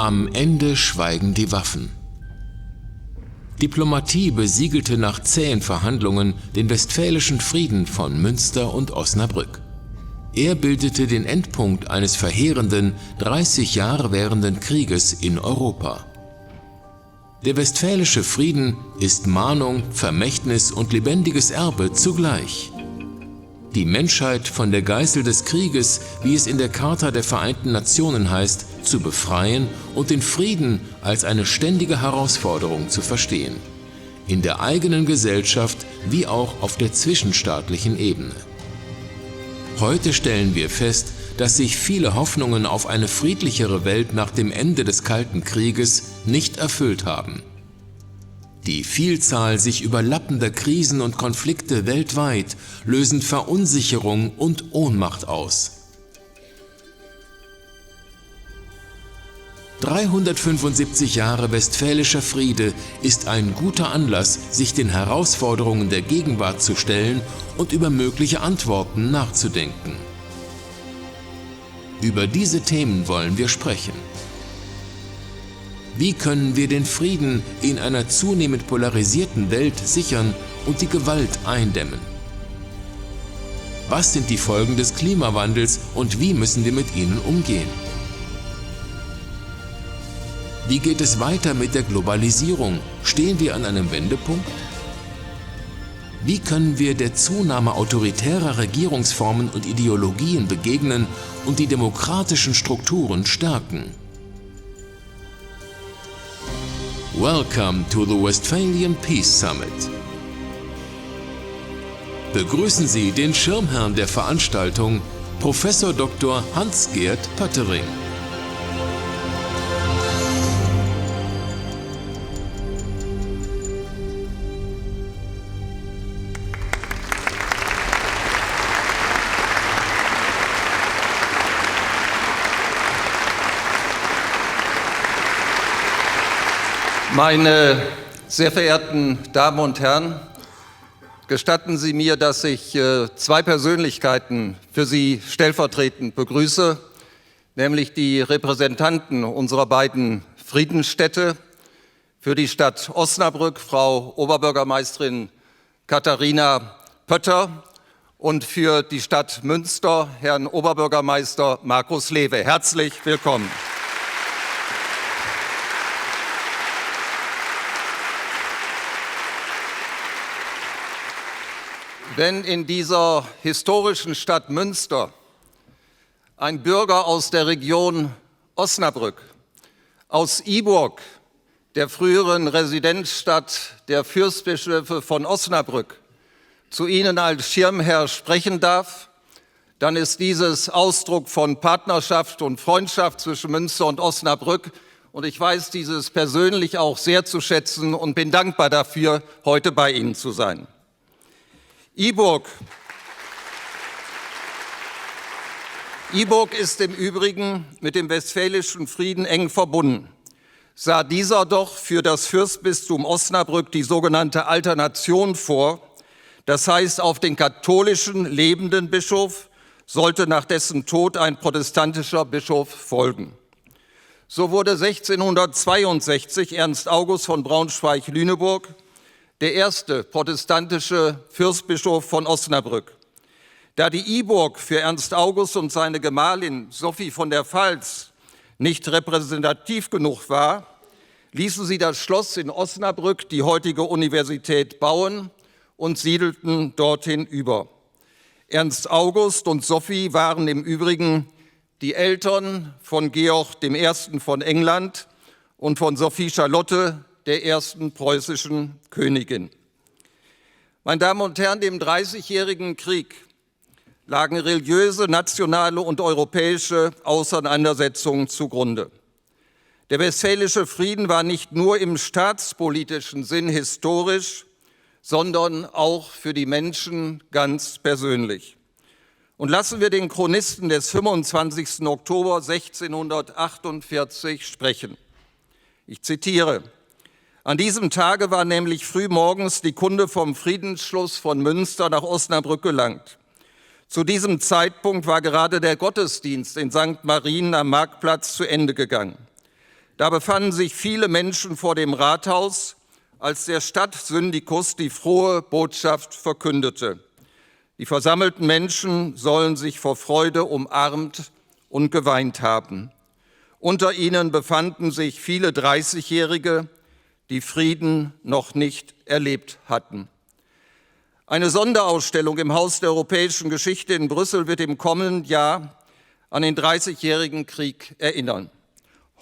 Am Ende schweigen die Waffen. Diplomatie besiegelte nach zähen Verhandlungen den Westfälischen Frieden von Münster und Osnabrück. Er bildete den Endpunkt eines verheerenden, 30 Jahre währenden Krieges in Europa. Der Westfälische Frieden ist Mahnung, Vermächtnis und lebendiges Erbe zugleich. Die Menschheit von der Geißel des Krieges, wie es in der Charta der Vereinten Nationen heißt, zu befreien und den Frieden als eine ständige Herausforderung zu verstehen. In der eigenen Gesellschaft wie auch auf der zwischenstaatlichen Ebene. Heute stellen wir fest, dass sich viele Hoffnungen auf eine friedlichere Welt nach dem Ende des Kalten Krieges nicht erfüllt haben. Die Vielzahl sich überlappender Krisen und Konflikte weltweit lösen Verunsicherung und Ohnmacht aus. 375 Jahre Westfälischer Friede ist ein guter Anlass, sich den Herausforderungen der Gegenwart zu stellen und über mögliche Antworten nachzudenken. Über diese Themen wollen wir sprechen. Wie können wir den Frieden in einer zunehmend polarisierten Welt sichern und die Gewalt eindämmen? Was sind die Folgen des Klimawandels und wie müssen wir mit ihnen umgehen? Wie geht es weiter mit der Globalisierung? Stehen wir an einem Wendepunkt? Wie können wir der Zunahme autoritärer Regierungsformen und Ideologien begegnen und die demokratischen Strukturen stärken? Welcome to the Westphalian Peace Summit. Begrüßen Sie den Schirmherrn der Veranstaltung, Prof. Dr. Hans-Gert Pöttering. Meine sehr verehrten Damen und Herren, gestatten Sie mir, dass ich zwei Persönlichkeiten für Sie stellvertretend begrüße, nämlich die Repräsentanten unserer beiden Friedensstädte, für die Stadt Osnabrück, Frau Oberbürgermeisterin Katharina Pötter und für die Stadt Münster, Herrn Oberbürgermeister Markus Lewe. Herzlich willkommen. Wenn in dieser historischen Stadt Münster ein Bürger aus der Region Osnabrück, aus Iburg, der früheren Residenzstadt der Fürstbischöfe von Osnabrück, zu Ihnen als Schirmherr sprechen darf, dann ist dieses Ausdruck von Partnerschaft und Freundschaft zwischen Münster und Osnabrück. Und ich weiß dieses persönlich auch sehr zu schätzen und bin dankbar dafür, heute bei Ihnen zu sein. Iburg ist im Übrigen mit dem Westfälischen Frieden eng verbunden. Sah dieser doch für das Fürstbistum Osnabrück die sogenannte Alternation vor, das heißt, auf den katholischen lebenden Bischof sollte nach dessen Tod ein protestantischer Bischof folgen. So wurde 1662 Ernst August von Braunschweig-Lüneburg der erste protestantische Fürstbischof von Osnabrück. Da die Iburg für Ernst August und seine Gemahlin Sophie von der Pfalz nicht repräsentativ genug war, ließen sie das Schloss in Osnabrück, die heutige Universität, bauen und siedelten dorthin über. Ernst August und Sophie waren im Übrigen die Eltern von Georg I. von England und von Sophie Charlotte, der ersten preußischen Königin. Meine Damen und Herren, dem Dreißigjährigen Krieg lagen religiöse, nationale und europäische Auseinandersetzungen zugrunde. Der Westfälische Frieden war nicht nur im staatspolitischen Sinn historisch, sondern auch für die Menschen ganz persönlich. Und lassen wir den Chronisten des 25. Oktober 1648 sprechen. Ich zitiere: An diesem Tage war nämlich frühmorgens die Kunde vom Friedensschluss von Münster nach Osnabrück gelangt. Zu diesem Zeitpunkt war gerade der Gottesdienst in St. Marien am Marktplatz zu Ende gegangen. Da befanden sich viele Menschen vor dem Rathaus, als der Stadtsyndikus die frohe Botschaft verkündete. Die versammelten Menschen sollen sich vor Freude umarmt und geweint haben. Unter ihnen befanden sich viele 30-Jährige, die Frieden noch nicht erlebt hatten. Eine Sonderausstellung im Haus der europäischen Geschichte in Brüssel wird im kommenden Jahr an den 30-jährigen Krieg erinnern.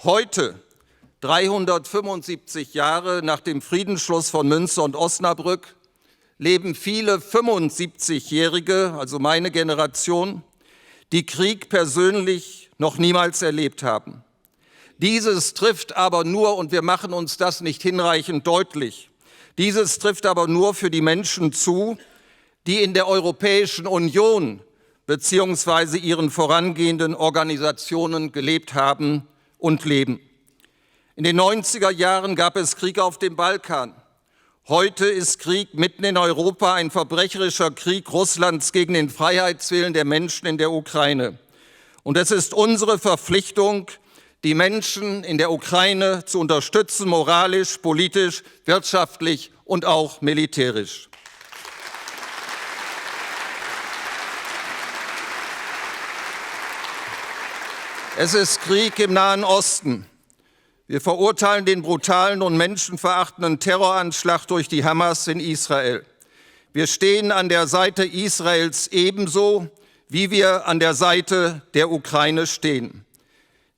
Heute, 375 Jahre nach dem Friedensschluss von Münster und Osnabrück, leben viele 75-Jährige, also meine Generation, die Krieg persönlich noch niemals erlebt haben. Dieses trifft aber nur, und wir machen uns das nicht hinreichend deutlich, dieses trifft aber nur für die Menschen zu, die in der Europäischen Union bzw. ihren vorangehenden Organisationen gelebt haben und leben. In den 90er Jahren gab es Krieg auf dem Balkan. Heute ist Krieg mitten in Europa ein verbrecherischer Krieg Russlands gegen den Freiheitswillen der Menschen in der Ukraine. Und es ist unsere Verpflichtung, die Menschen in der Ukraine zu unterstützen, moralisch, politisch, wirtschaftlich und auch militärisch. Es ist Krieg im Nahen Osten. Wir verurteilen den brutalen und menschenverachtenden Terroranschlag durch die Hamas in Israel. Wir stehen an der Seite Israels ebenso, wie wir an der Seite der Ukraine stehen.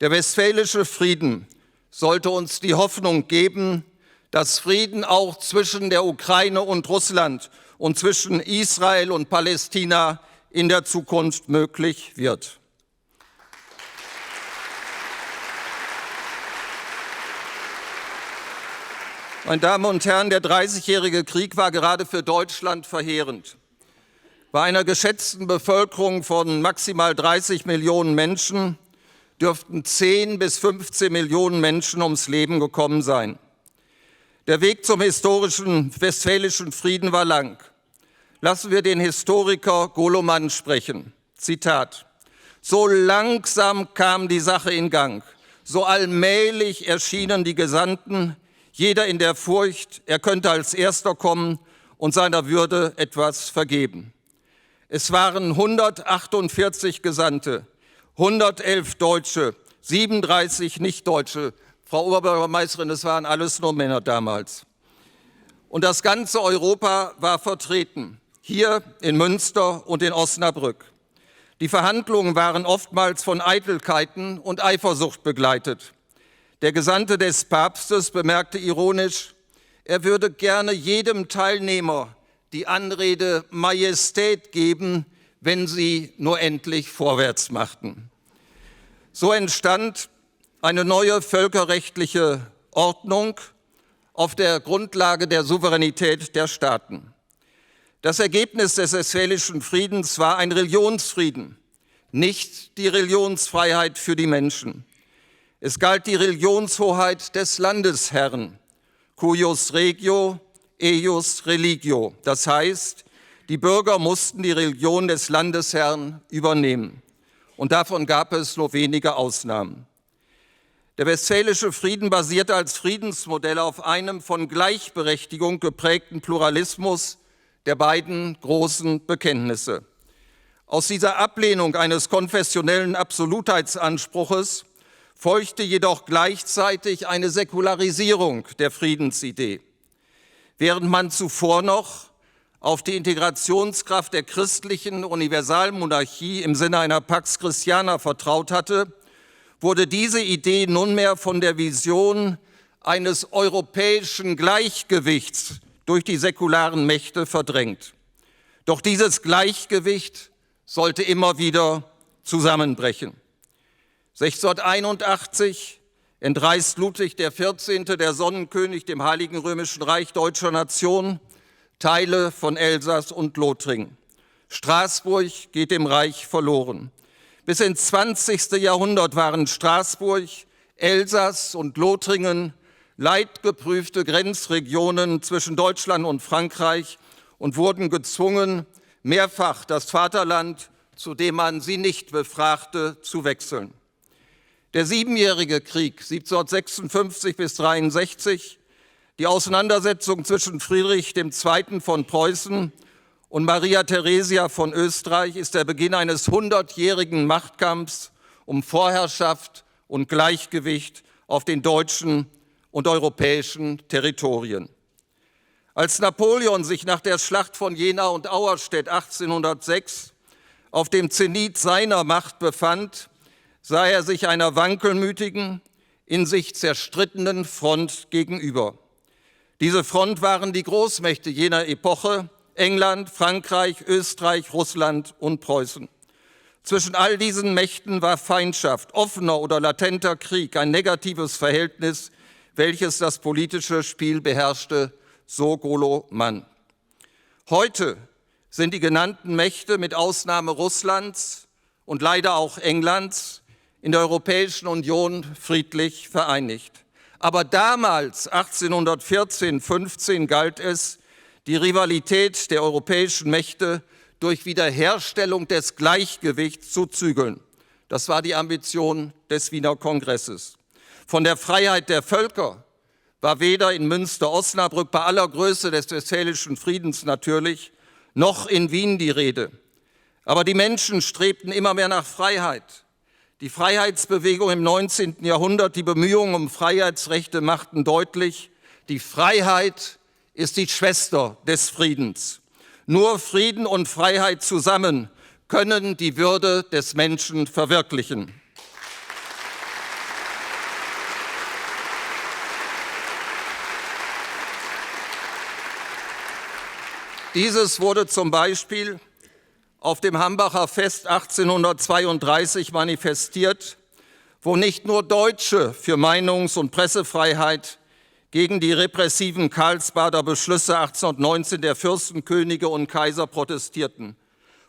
Der Westfälische Frieden sollte uns die Hoffnung geben, dass Frieden auch zwischen der Ukraine und Russland und zwischen Israel und Palästina in der Zukunft möglich wird. Meine Damen und Herren, der 30-jährige Krieg war gerade für Deutschland verheerend. Bei einer geschätzten Bevölkerung von maximal 30 Millionen Menschen dürften 10 bis 15 Millionen Menschen ums Leben gekommen sein. Der Weg zum historischen Westfälischen Frieden war lang. Lassen wir den Historiker Goloman sprechen. Zitat: So langsam kam die Sache in Gang, so allmählich erschienen die Gesandten, jeder in der Furcht, er könnte als Erster kommen und seiner Würde etwas vergeben. Es waren 148 Gesandte, 111 Deutsche, 37 Nichtdeutsche. Frau Oberbürgermeisterin, es waren alles nur Männer damals. Und das ganze Europa war vertreten, hier in Münster und in Osnabrück. Die Verhandlungen waren oftmals von Eitelkeiten und Eifersucht begleitet. Der Gesandte des Papstes bemerkte ironisch, er würde gerne jedem Teilnehmer die Anrede Majestät geben, wenn sie nur endlich vorwärts machten. So entstand eine neue völkerrechtliche Ordnung auf der Grundlage der Souveränität der Staaten. Das Ergebnis des Westfälischen Friedens war ein Religionsfrieden, nicht die Religionsfreiheit für die Menschen. Es galt die Religionshoheit des Landesherrn, cuius regio, eius religio. Das heißt, die Bürger mussten die Religion des Landesherrn übernehmen. Und davon gab es nur wenige Ausnahmen. Der Westfälische Frieden basierte als Friedensmodell auf einem von Gleichberechtigung geprägten Pluralismus der beiden großen Bekenntnisse. Aus dieser Ablehnung eines konfessionellen Absolutheitsanspruches folgte jedoch gleichzeitig eine Säkularisierung der Friedensidee. Während man zuvor noch auf die Integrationskraft der christlichen Universalmonarchie im Sinne einer Pax Christiana vertraut hatte, wurde diese Idee nunmehr von der Vision eines europäischen Gleichgewichts durch die säkularen Mächte verdrängt. Doch dieses Gleichgewicht sollte immer wieder zusammenbrechen. 1681 entreißt Ludwig XIV., der Sonnenkönig, dem Heiligen Römischen Reich deutscher Nation, Teile von Elsass und Lothringen. Straßburg geht dem Reich verloren. Bis ins 20. Jahrhundert waren Straßburg, Elsass und Lothringen leidgeprüfte Grenzregionen zwischen Deutschland und Frankreich und wurden gezwungen, mehrfach das Vaterland, zu dem man sie nicht befragte, zu wechseln. Der Siebenjährige Krieg 1756 bis 1763, die Auseinandersetzung zwischen Friedrich II. Von Preußen und Maria Theresia von Österreich ist der Beginn eines 100-jährigen Machtkampfs um Vorherrschaft und Gleichgewicht auf den deutschen und europäischen Territorien. Als Napoleon sich nach der Schlacht von Jena und Auerstedt 1806 auf dem Zenit seiner Macht befand, sah er sich einer wankelmütigen, in sich zerstrittenen Front gegenüber. Diese Front waren die Großmächte jener Epoche, England, Frankreich, Österreich, Russland und Preußen. Zwischen all diesen Mächten war Feindschaft, offener oder latenter Krieg, ein negatives Verhältnis, welches das politische Spiel beherrschte, so Golo Mann. Heute sind die genannten Mächte mit Ausnahme Russlands und leider auch Englands in der Europäischen Union friedlich vereinigt. Aber damals, 1814-15, galt es, die Rivalität der europäischen Mächte durch Wiederherstellung des Gleichgewichts zu zügeln. Das war die Ambition des Wiener Kongresses. Von der Freiheit der Völker war weder in Münster-Osnabrück bei aller Größe des Westfälischen Friedens natürlich, noch in Wien die Rede. Aber die Menschen strebten immer mehr nach Freiheit. Die Freiheitsbewegung im 19. Jahrhundert, die Bemühungen um Freiheitsrechte machten deutlich, die Freiheit ist die Schwester des Friedens. Nur Frieden und Freiheit zusammen können die Würde des Menschen verwirklichen. Dieses wurde zum Beispiel auf dem Hambacher Fest 1832 manifestiert, wo nicht nur Deutsche für Meinungs- und Pressefreiheit gegen die repressiven Karlsbader Beschlüsse 1819 der Fürstenkönige und Kaiser protestierten.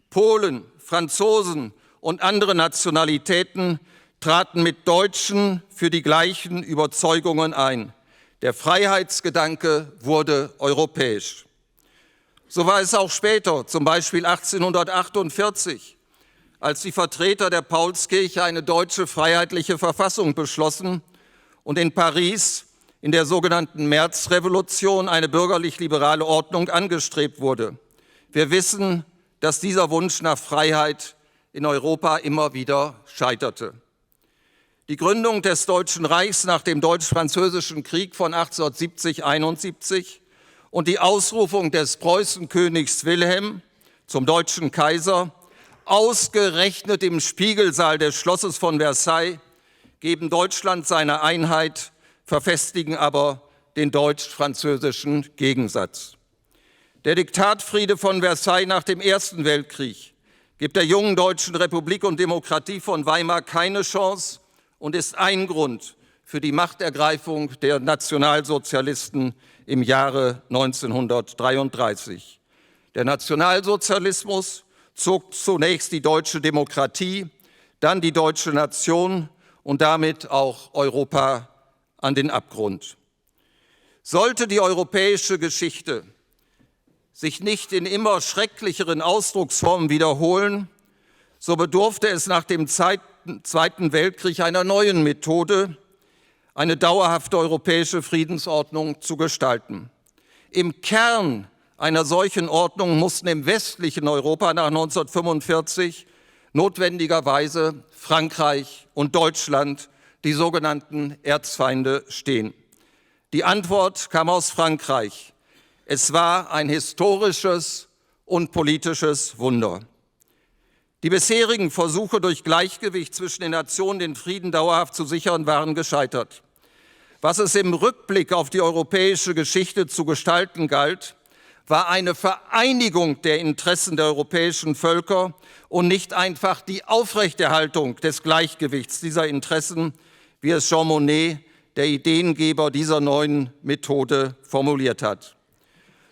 Polen, Franzosen und andere Nationalitäten traten mit Deutschen für die gleichen Überzeugungen ein. Der Freiheitsgedanke wurde europäisch. So war es auch später, zum Beispiel 1848, als die Vertreter der Paulskirche eine deutsche freiheitliche Verfassung beschlossen und in Paris in der sogenannten Märzrevolution eine bürgerlich-liberale Ordnung angestrebt wurde. Wir wissen, dass dieser Wunsch nach Freiheit in Europa immer wieder scheiterte. Die Gründung des Deutschen Reichs nach dem Deutsch-Französischen Krieg von 1870-71 und die Ausrufung des Preußenkönigs Wilhelm zum deutschen Kaiser, ausgerechnet im Spiegelsaal des Schlosses von Versailles, geben Deutschland seine Einheit, verfestigen aber den deutsch-französischen Gegensatz. Der Diktatfriede von Versailles nach dem Ersten Weltkrieg gibt der jungen deutschen Republik und Demokratie von Weimar keine Chance und ist ein Grund für die Machtergreifung der Nationalsozialisten im Jahre 1933. Der Nationalsozialismus zog zunächst die deutsche Demokratie, dann die deutsche Nation und damit auch Europa an den Abgrund. Sollte die europäische Geschichte sich nicht in immer schrecklicheren Ausdrucksformen wiederholen, so bedurfte es nach dem Zweiten Weltkrieg einer neuen Methode, eine dauerhafte europäische Friedensordnung zu gestalten. Im Kern einer solchen Ordnung mussten im westlichen Europa nach 1945 notwendigerweise Frankreich und Deutschland, die sogenannten Erzfeinde, stehen. Die Antwort kam aus Frankreich. Es war ein historisches und politisches Wunder. Die bisherigen Versuche, durch Gleichgewicht zwischen den Nationen den Frieden dauerhaft zu sichern, waren gescheitert. Was es im Rückblick auf die europäische Geschichte zu gestalten galt, war eine Vereinigung der Interessen der europäischen Völker und nicht einfach die Aufrechterhaltung des Gleichgewichts dieser Interessen, wie es Jean Monnet, der Ideengeber dieser neuen Methode, formuliert hat.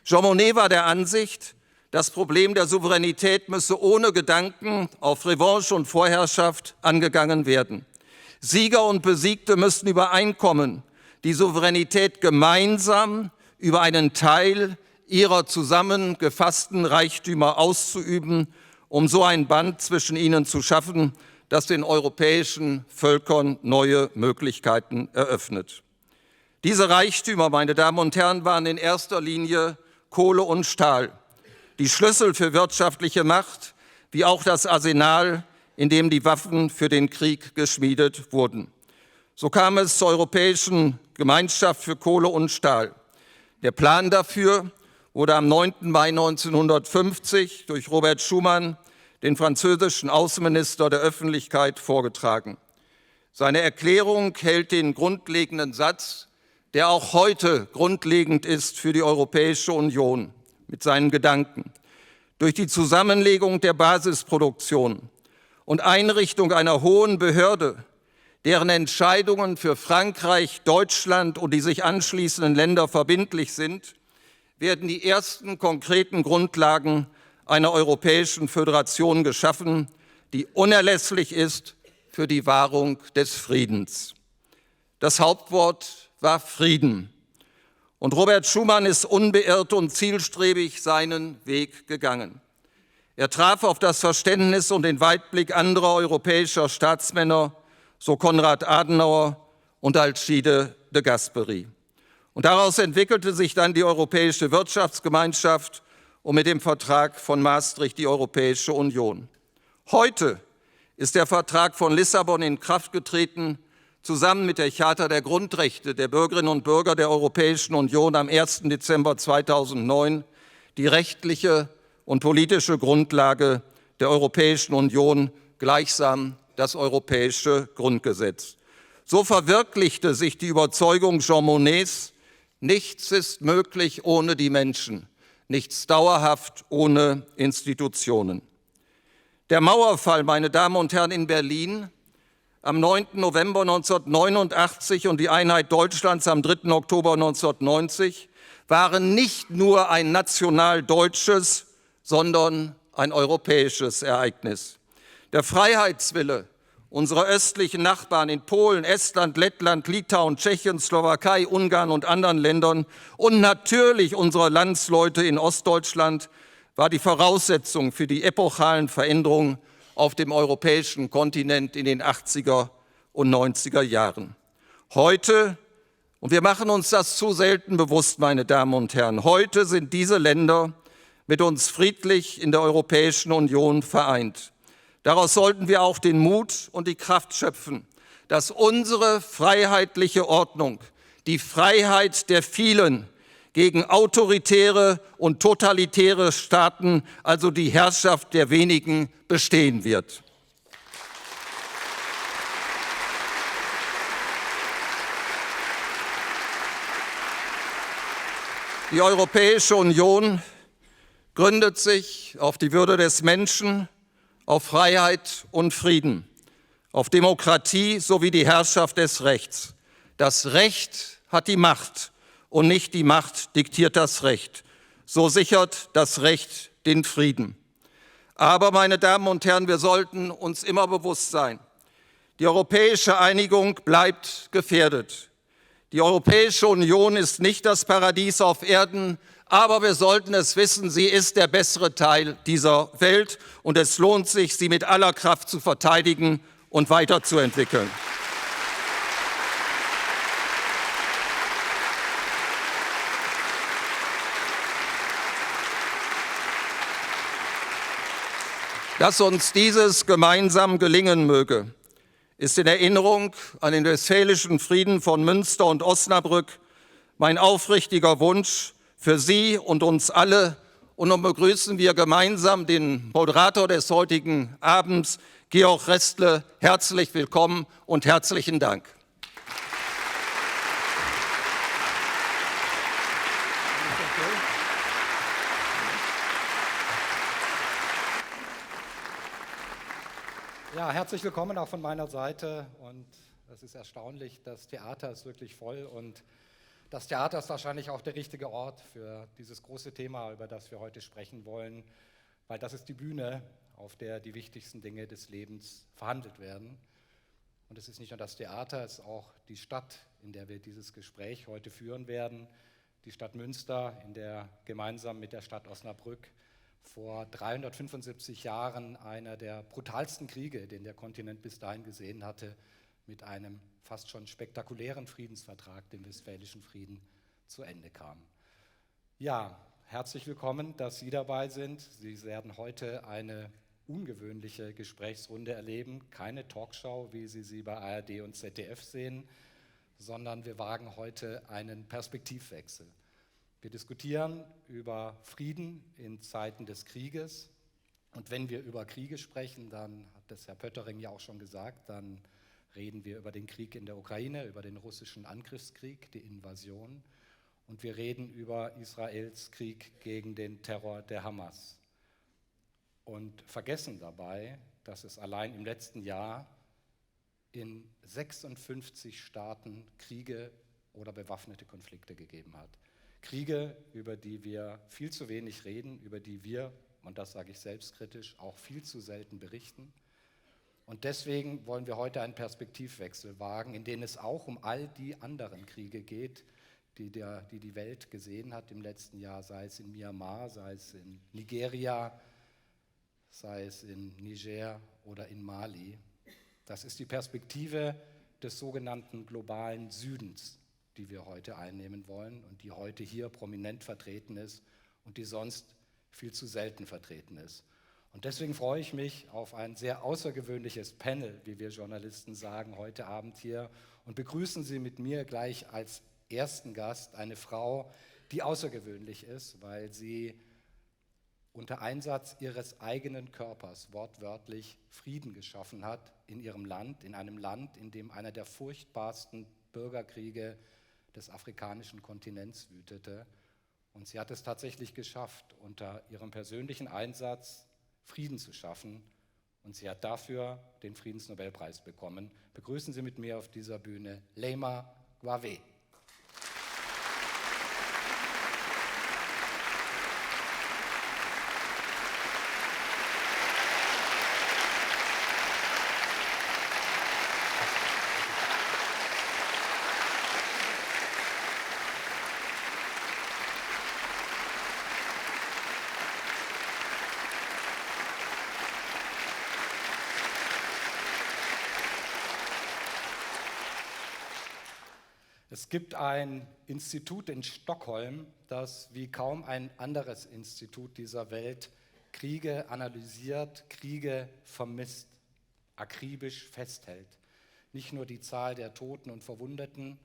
Jean Monnet war der Ansicht, das Problem der Souveränität müsse ohne Gedanken auf Revanche und Vorherrschaft angegangen werden. Sieger und Besiegte müssten übereinkommen, die Souveränität gemeinsam über einen Teil ihrer zusammengefassten Reichtümer auszuüben, um so ein Band zwischen ihnen zu schaffen, das den europäischen Völkern neue Möglichkeiten eröffnet. Diese Reichtümer, meine Damen und Herren, waren in erster Linie Kohle und Stahl, die Schlüssel für wirtschaftliche Macht, wie auch das Arsenal, in dem die Waffen für den Krieg geschmiedet wurden. So kam es zur Europäischen Gemeinschaft für Kohle und Stahl. Der Plan dafür wurde am 9. Mai 1950 durch Robert Schuman, den französischen Außenminister, der Öffentlichkeit vorgetragen. Seine Erklärung hält den grundlegenden Satz, der auch heute grundlegend ist für die Europäische Union, mit seinen Gedanken. Durch die Zusammenlegung der Basisproduktion und Einrichtung einer hohen Behörde, deren Entscheidungen für Frankreich, Deutschland und die sich anschließenden Länder verbindlich sind, werden die ersten konkreten Grundlagen einer europäischen Föderation geschaffen, die unerlässlich ist für die Wahrung des Friedens. Das Hauptwort war Frieden. Und Robert Schuman ist unbeirrt und zielstrebig seinen Weg gegangen. Er traf auf das Verständnis und den Weitblick anderer europäischer Staatsmänner, so Konrad Adenauer und Alcide de Gasperi. Und daraus entwickelte sich dann die Europäische Wirtschaftsgemeinschaft und mit dem Vertrag von Maastricht die Europäische Union. Heute ist der Vertrag von Lissabon in Kraft getreten, zusammen mit der Charta der Grundrechte der Bürgerinnen und Bürger der Europäischen Union am 1. Dezember 2009 die rechtliche und politische Grundlage der Europäischen Union, gleichsam das Europäische Grundgesetz. So verwirklichte sich die Überzeugung Jean Monnets: Nichts ist möglich ohne die Menschen, nichts dauerhaft ohne Institutionen. Der Mauerfall, meine Damen und Herren, in Berlin am 9. November 1989 und die Einheit Deutschlands am 3. Oktober 1990 waren nicht nur ein national-deutsches, sondern ein europäisches Ereignis. Der Freiheitswille unserer östlichen Nachbarn in Polen, Estland, Lettland, Litauen, Tschechien, Slowakei, Ungarn und anderen Ländern und natürlich unserer Landsleute in Ostdeutschland war die Voraussetzung für die epochalen Veränderungen auf dem europäischen Kontinent in den 80er und 90er Jahren. Heute, und wir machen uns das zu selten bewusst, meine Damen und Herren, heute sind diese Länder mit uns friedlich in der Europäischen Union vereint. Daraus sollten wir auch den Mut und die Kraft schöpfen, dass unsere freiheitliche Ordnung, die Freiheit der vielen gegen autoritäre und totalitäre Staaten, also die Herrschaft der wenigen, bestehen wird. Die Europäische Union gründet sich auf die Würde des Menschen, auf Freiheit und Frieden, auf Demokratie sowie die Herrschaft des Rechts. Das Recht hat die Macht und nicht die Macht diktiert das Recht. So sichert das Recht den Frieden. Aber, meine Damen und Herren, wir sollten uns immer bewusst sein, die europäische Einigung bleibt gefährdet. Die Europäische Union ist nicht das Paradies auf Erden, aber wir sollten es wissen, sie ist der bessere Teil dieser Welt und es lohnt sich, sie mit aller Kraft zu verteidigen und weiterzuentwickeln. Dass uns dieses gemeinsam gelingen möge, ist in Erinnerung an den Westfälischen Frieden von Münster und Osnabrück mein aufrichtiger Wunsch für Sie und uns alle. Und nun begrüßen wir gemeinsam den Moderator des heutigen Abends, Georg Restle. Herzlich willkommen und herzlichen Dank. Ja, herzlich willkommen auch von meiner Seite und es ist erstaunlich, das Theater ist wirklich voll und das Theater ist wahrscheinlich auch der richtige Ort für dieses große Thema, über das wir heute sprechen wollen, weil das ist die Bühne, auf der die wichtigsten Dinge des Lebens verhandelt werden. Und es ist nicht nur das Theater, es ist auch die Stadt, in der wir dieses Gespräch heute führen werden, die Stadt Münster, in der gemeinsam mit der Stadt Osnabrück vor 375 Jahren einer der brutalsten Kriege, den der Kontinent bis dahin gesehen hatte, mit einem fast schon spektakulären Friedensvertrag, dem Westfälischen Frieden, zu Ende kam. Ja, herzlich willkommen, dass Sie dabei sind. Sie werden heute eine ungewöhnliche Gesprächsrunde erleben, keine Talkshow, wie Sie sie bei ARD und ZDF sehen, sondern wir wagen heute einen Perspektivwechsel. Wir diskutieren über Frieden in Zeiten des Krieges. Und wenn wir über Kriege sprechen, dann hat das Herr Pöttering ja auch schon gesagt, dann reden wir über den Krieg in der Ukraine, über den russischen Angriffskrieg, die Invasion. Und wir reden über Israels Krieg gegen den Terror der Hamas. Und vergessen dabei, dass es allein im letzten Jahr in 56 Staaten Kriege oder bewaffnete Konflikte gegeben hat. Kriege, über die wir viel zu wenig reden, über die wir, und das sage ich selbstkritisch, auch viel zu selten berichten. Und deswegen wollen wir heute einen Perspektivwechsel wagen, in dem es auch um all die anderen Kriege geht, die die Welt gesehen hat im letzten Jahr, sei es in Myanmar, sei es in Nigeria, sei es in Niger oder in Mali. Das ist die Perspektive des sogenannten globalen Südens, die wir heute einnehmen wollen und die heute hier prominent vertreten ist und die sonst viel zu selten vertreten ist. Und deswegen freue ich mich auf ein sehr außergewöhnliches Panel, wie wir Journalisten sagen, heute Abend hier und begrüßen Sie mit mir gleich als ersten Gast eine Frau, die außergewöhnlich ist, weil sie unter Einsatz ihres eigenen Körpers wortwörtlich Frieden geschaffen hat in ihrem Land, in einem Land, in dem einer der furchtbarsten Bürgerkriege des afrikanischen Kontinents wütete. Und sie hat es tatsächlich geschafft, unter ihrem persönlichen Einsatz Frieden zu schaffen. Und sie hat dafür den Friedensnobelpreis bekommen. Begrüßen Sie mit mir auf dieser Bühne Leymah Gbowee. Es gibt ein Institut in Stockholm, das wie kaum ein anderes Institut dieser Welt Kriege analysiert, Kriege vermisst, akribisch festhält. Nicht nur die Zahl der Toten und Verwundeten,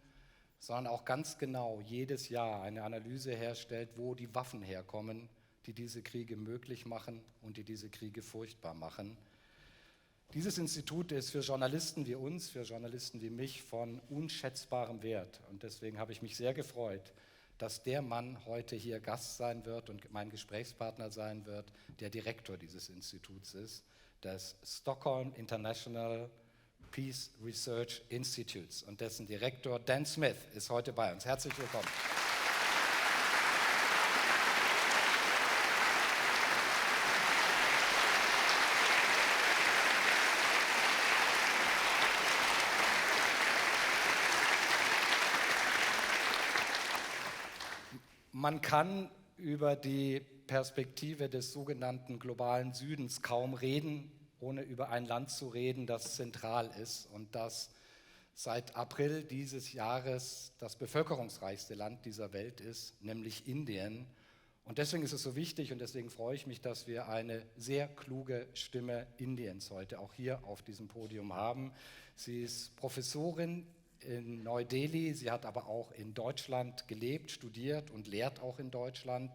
sondern auch ganz genau jedes Jahr eine Analyse herstellt, wo die Waffen herkommen, die diese Kriege möglich machen und die diese Kriege furchtbar machen. Dieses Institut ist für Journalisten wie uns, für Journalisten wie mich von unschätzbarem Wert. Und deswegen habe ich mich sehr gefreut, dass der Mann heute hier Gast sein wird und mein Gesprächspartner sein wird, der Direktor dieses Instituts ist, des Stockholm International Peace Research Institutes. Und dessen Direktor Dan Smith ist heute bei uns. Herzlich willkommen. Man kann über die Perspektive des sogenannten globalen Südens kaum reden, ohne über ein Land zu reden, das zentral ist und das seit April dieses Jahres das bevölkerungsreichste Land dieser Welt ist, nämlich Indien. Und deswegen ist es so wichtig und deswegen freue ich mich, dass wir eine sehr kluge Stimme Indiens heute auch hier auf diesem Podium haben. Sie ist Professorin in Neu-Delhi, sie hat aber auch in Deutschland gelebt, studiert und lehrt auch in Deutschland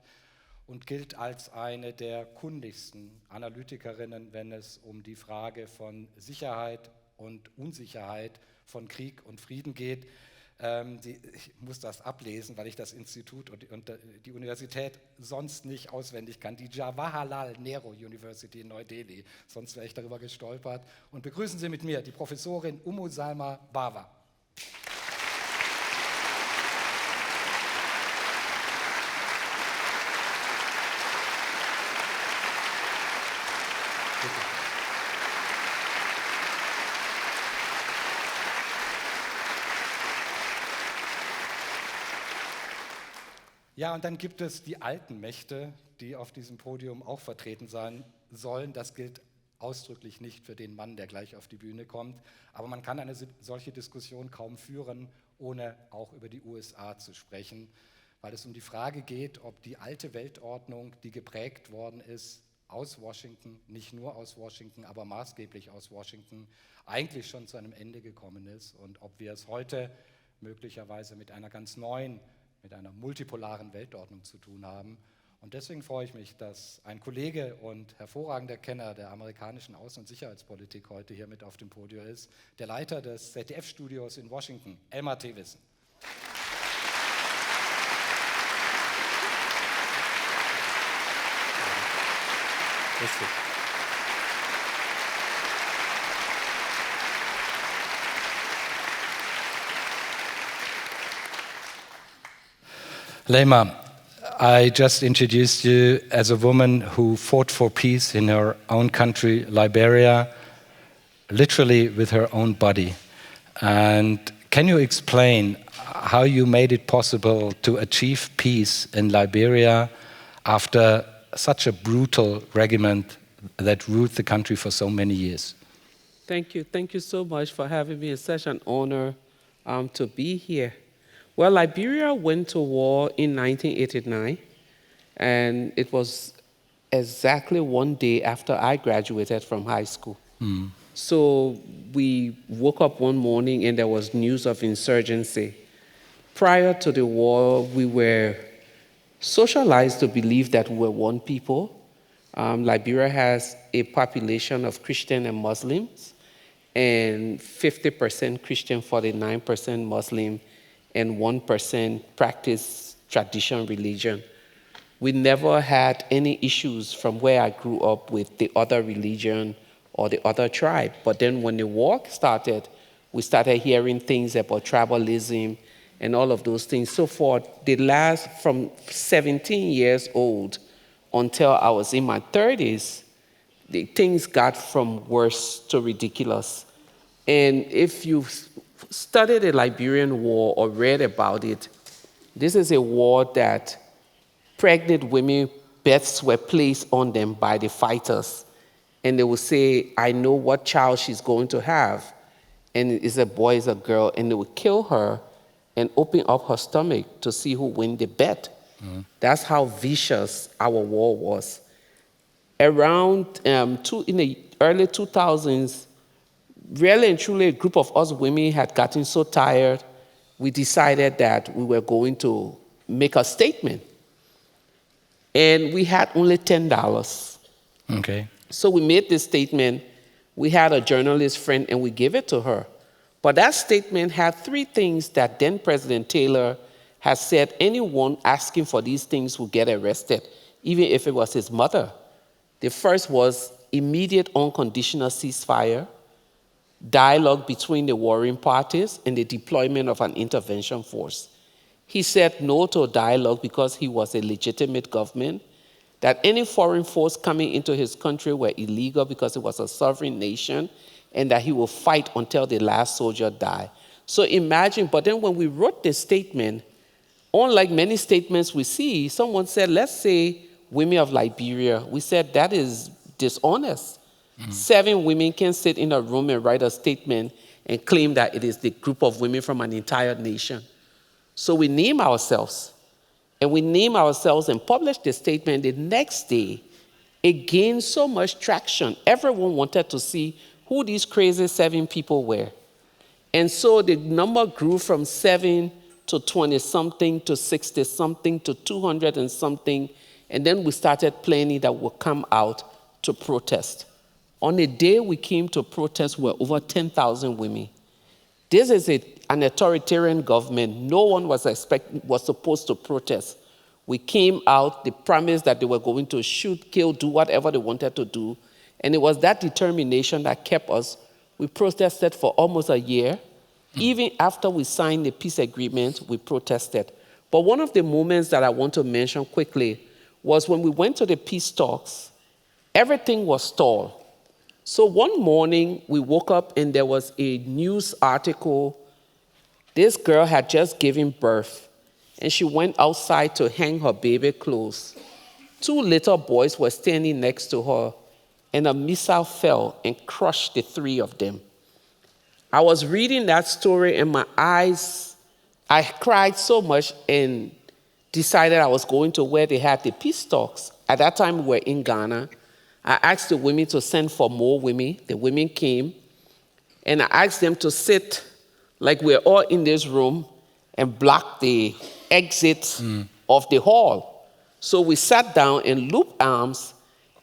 und gilt als eine der kundigsten Analytikerinnen, wenn es um die Frage von Sicherheit und Unsicherheit, von Krieg und Frieden geht. Ich muss das ablesen, weil ich das Institut und die Universität sonst nicht auswendig kann. Die Jawaharlal Nehru University in Neu-Delhi, sonst wäre ich darüber gestolpert. Und begrüßen Sie mit mir die Professorin Salma Bawa. Ja, und dann gibt es die alten Mächte, die auf diesem Podium auch vertreten sein sollen. Das gilt ausdrücklich nicht für den Mann, der gleich auf die Bühne kommt. Aber man kann eine solche Diskussion kaum führen, ohne auch über die USA zu sprechen, weil es um die Frage geht, ob die alte Weltordnung, die geprägt worden ist aus Washington, nicht nur aus Washington, aber maßgeblich aus Washington, eigentlich schon zu einem Ende gekommen ist und ob wir es heute möglicherweise mit einer ganz neuen, mit einer multipolaren Weltordnung zu tun haben. Und deswegen freue ich mich, dass ein Kollege und hervorragender Kenner der amerikanischen Außen- und Sicherheitspolitik heute hier mit auf dem Podium ist, der Leiter des ZDF-Studios in Washington, Elmar Thewissen. Leymah, I just introduced you as a woman who fought for peace in her own country, Liberia, literally with her own body. And can you explain how you made it possible to achieve peace in Liberia after such a brutal regiment that ruled the country for so many years? Thank you. Thank you so much for having me. It's such an honor to be here. Well, Liberia went to war in 1989, and it was exactly one day after I graduated from high school. So we woke up one morning and there was news of insurgency. Prior to the war, we were socialized to believe that we were one people. Liberia has a population of Christian and Muslims, and 50% Christian, 49% Muslim, and 1% practice traditional religion. We never had any issues from where I grew up with the other religion or the other tribe. But then when the war started, we started hearing things about tribalism and all of those things. So for the last, from 17 years old until I was in my 30s, the things got from worse to ridiculous. And if you studied the Liberian War or read about it, this is a war that pregnant women, bets were placed on them by the fighters. And they would say, I know what child she's going to have. And it's a boy, it's a girl. And they would kill her and open up her stomach to see who win the bet. That's how vicious our war was. Around in the early 2000s, really and truly a group of us women had gotten so tired, we decided that we were going to make a statement. And we had only $10. Okay. So we made this statement. We had a journalist friend and we gave it to her. But that statement had three things that then President Taylor has said anyone asking for these things will get arrested, even if it was his mother. The first was immediate unconditional ceasefire, dialogue between the warring parties, and the deployment of an intervention force. He said no to dialogue because he was a legitimate government, that any foreign force coming into his country were illegal because it was a sovereign nation, and that he will fight until the last soldier died. So imagine, but then when we wrote this statement, unlike many statements we see, someone said, let's say women of Liberia. We said that is dishonest. 7 women can sit in a room and write a statement and claim that it is the group of women from an entire nation. So we name ourselves. And we name ourselves and publish the statement. The next day, it gained so much traction. Everyone wanted to see who these crazy 7 people were. And so the number grew from 7 to 20-something to 60-something to 200 and something. And then we started planning that we'll come out to protest. On the day we came to protest, we were over 10,000 women. This is an authoritarian government. No one was supposed to protest. We came out, they promised that they were going to shoot, kill, do whatever they wanted to do. And it was that determination that kept us. We protested for almost a year. Even after we signed the peace agreement, we protested. But one of the moments that I want to mention quickly was when we went to the peace talks, everything was stalled. So one morning, we woke up and there was a news article. This girl had just given birth, and she went outside to hang her baby clothes. 2 little boys were standing next to her, and a missile fell and crushed the 3 of them. I was reading that story, and I cried so much and decided I was going to where they had the peace talks. At that time, we were in Ghana. I asked the women to send for more women. The women came, and I asked them to sit like we're all in this room and block the exit of the hall. So we sat down and looped arms,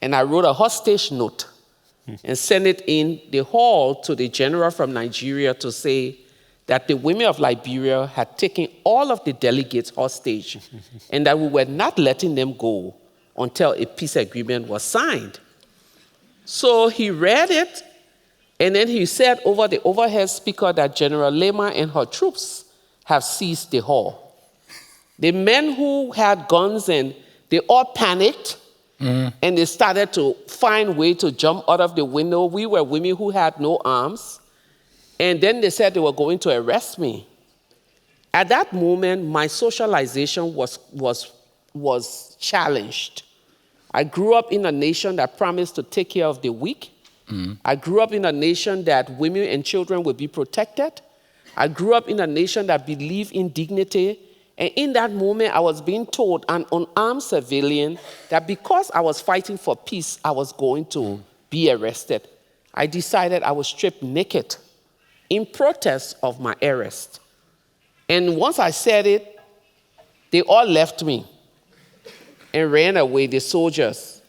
and I wrote a hostage note and sent it in the hall to the general from Nigeria to say that the women of Liberia had taken all of the delegates hostage and that we were not letting them go until a peace agreement was signed. So he read it, and then he said over the overhead speaker that General Leymah and her troops have seized the hall. The men who had guns, and they all panicked, and they started to find a way to jump out of the window. We were women who had no arms. And then they said they were going to arrest me. At that moment, my socialization was challenged. I grew up in a nation that promised to take care of the weak. I grew up in a nation that women and children would be protected. I grew up in a nation that believed in dignity. And in that moment, I was being told, an unarmed civilian, that because I was fighting for peace, I was going to be arrested. I decided I would strip naked in protest of my arrest. And once I said it, they all left me and ran away, the soldiers.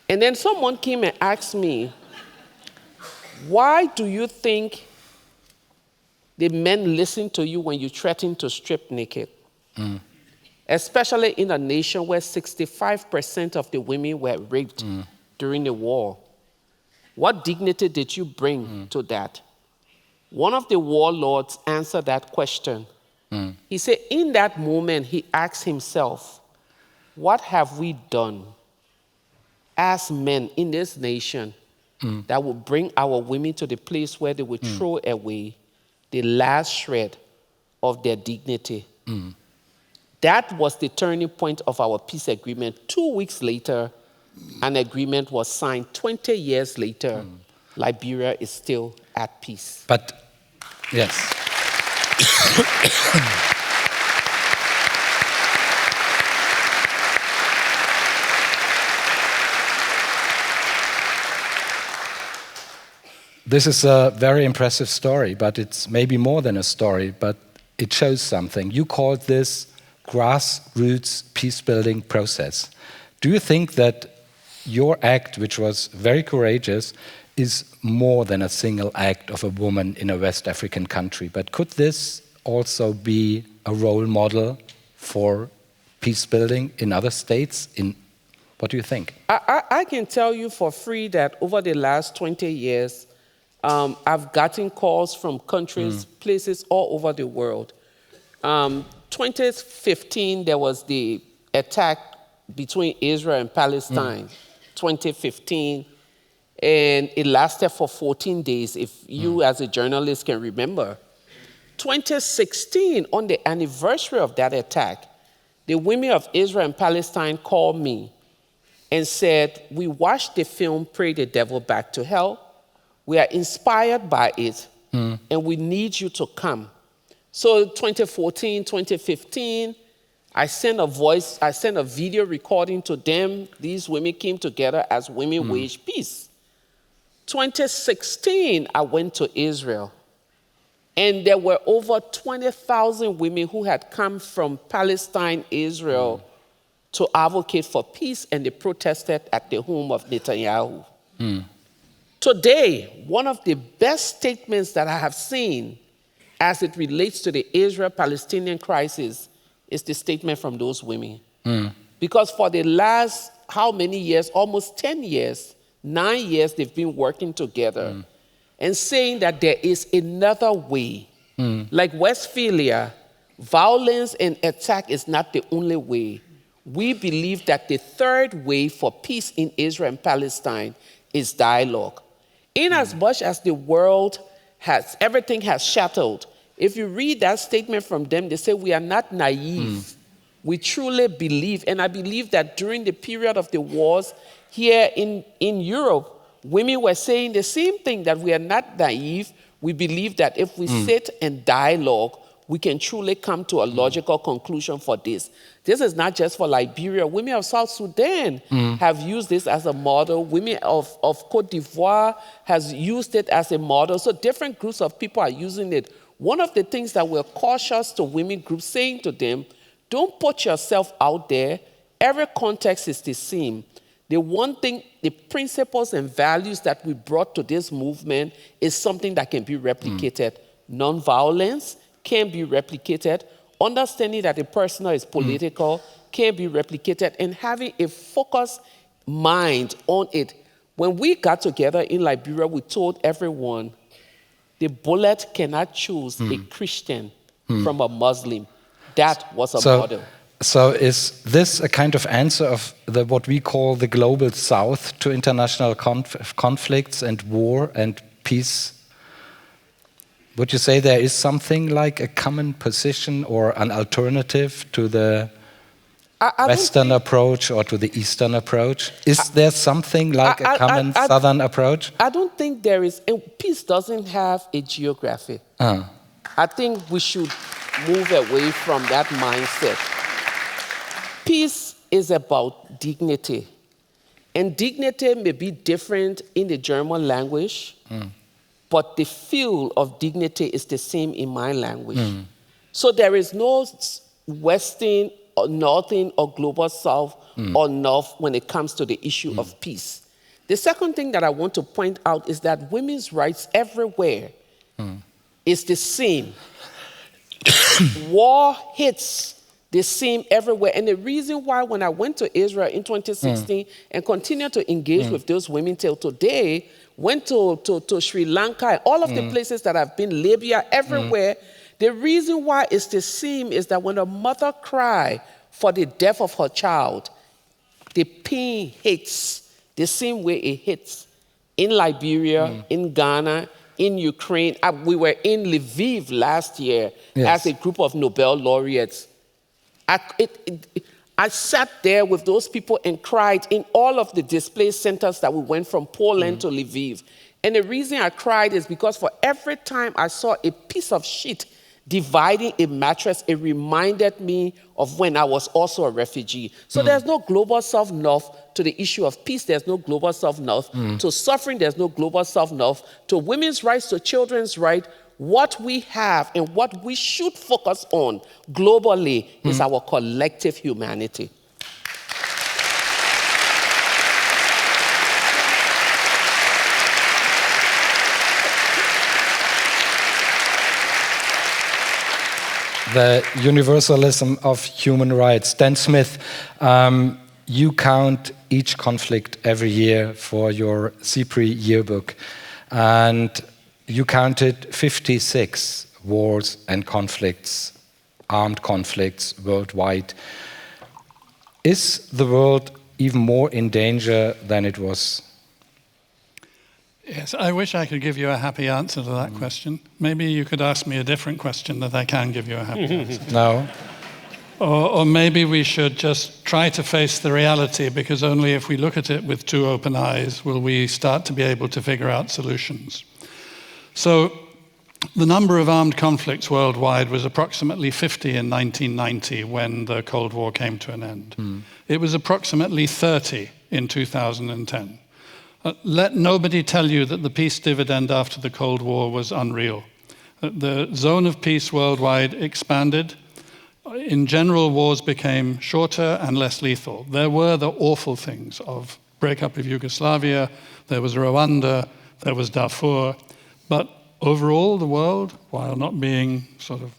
And then someone came and asked me, why do you think the men listen to you when you threaten to strip naked? Especially in a nation where 65% of the women were raped during the war. What dignity did you bring to that? One of the warlords answered that question. He said, in that moment, he asked himself, what have we done as men in this nation that will bring our women to the place where they will throw away the last shred of their dignity? That was the turning point of our peace agreement. 2 weeks later, an agreement was signed. 20 years later, Liberia is still at peace. But, yes. This is a very impressive story, but it's maybe more than a story, but it shows something. You called this grassroots peace-building process. Do you think that your act, which was very courageous, is more than a single act of a woman in a West African country? But could this also be a role model for peace-building in other states? What do you think? I can tell you for free that over the last 20 years, I've gotten calls from countries, places all over the world. 2015, there was the attack between Israel and Palestine. 2015, and it lasted for 14 days, if you as a journalist can remember. 2016, on the anniversary of that attack, the women of Israel and Palestine called me and said, we watched the film Pray the Devil Back to Hell. We are inspired by it, and we need you to come. So 2014, 2015, I sent a video recording to them. These women came together as Women Wage Peace. 2016, I went to Israel, and there were over 20,000 women who had come from Palestine, Israel, to advocate for peace, and they protested at the home of Netanyahu. Today, one of the best statements that I have seen as it relates to the Israel-Palestinian crisis is the statement from those women. Because for the last, how many years, almost 10 years, 9 years, they've been working together and saying that there is another way. Like Westphalia, violence and attack is not the only way. We believe that the third way for peace in Israel and Palestine is dialogue. In as much as the world everything has shattered, If you read that statement from them, they say we are not naive. We truly believe, and I believe that during the period of the wars here in Europe, women were saying the same thing, that we are not naive. We believe that if we sit and dialogue, we can truly come to a logical conclusion for this. This is not just for Liberia. Women of South Sudan have used this as a model. Women of Côte d'Ivoire has used it as a model. So different groups of people are using it. One of the things that we're cautious to women groups, saying to them, don't put yourself out there. Every context is the same. The one thing, the principles and values that we brought to this movement is something that can be replicated. Nonviolence can be replicated. Understanding that the personal is political can be replicated, and having a focused mind on it. When we got together in Liberia, we told everyone, the bullet cannot choose a Christian from a Muslim. That was a model. So is this a kind of answer of what we call the global south to international conflicts and war and peace? Would you say there is something like a common position or an alternative to the Western approach or to the Eastern approach? Is there something like a common Southern approach? I don't think there is. And peace doesn't have a geography. I think we should move away from that mindset. Peace is about dignity. And dignity may be different in the German language, but the feel of dignity is the same in my language. So there is no Western or Northern or Global South or North when it comes to the issue of peace. The second thing that I want to point out is that women's rights everywhere is the same. War hits the same everywhere. And the reason why when I went to Israel in 2016 and continued to engage with those women till today, went to Sri Lanka, and all of the places that I've been, Libya, everywhere, the reason why it's the same is that when a mother cries for the death of her child, the pain hits the same way it hits in Liberia, in Ghana, in Ukraine. We were in Lviv last year as a group of Nobel laureates. I sat there with those people and cried in all of the display centers that we went from Poland to Lviv. And the reason I cried is because for every time I saw a piece of shit dividing a mattress, it reminded me of when I was also a refugee. So there's no global south-north to the issue of peace. There's no global south-north to suffering. There's no global south-north to women's rights, to children's rights. What we have and what we should focus on globally is our collective humanity. The universalism of human rights. Dan Smith, you count each conflict every year for your CIPRI yearbook, and you counted 56 wars and conflicts, armed conflicts worldwide. Is the world even more in danger than it was? Yes, I wish I could give you a happy answer to that question. Maybe you could ask me a different question that I can give you a happy answer. No. Or maybe we should just try to face the reality, because only if we look at it with two open eyes will we start to be able to figure out solutions. So the number of armed conflicts worldwide was approximately 50 in 1990 when the Cold War came to an end. It was approximately 30 in 2010. Let nobody tell you that the peace dividend after the Cold War was unreal. The zone of peace worldwide expanded. In general, wars became shorter and less lethal. There were the awful things of breakup of Yugoslavia, there was Rwanda, there was Darfur. But overall, the world, while not being sort of,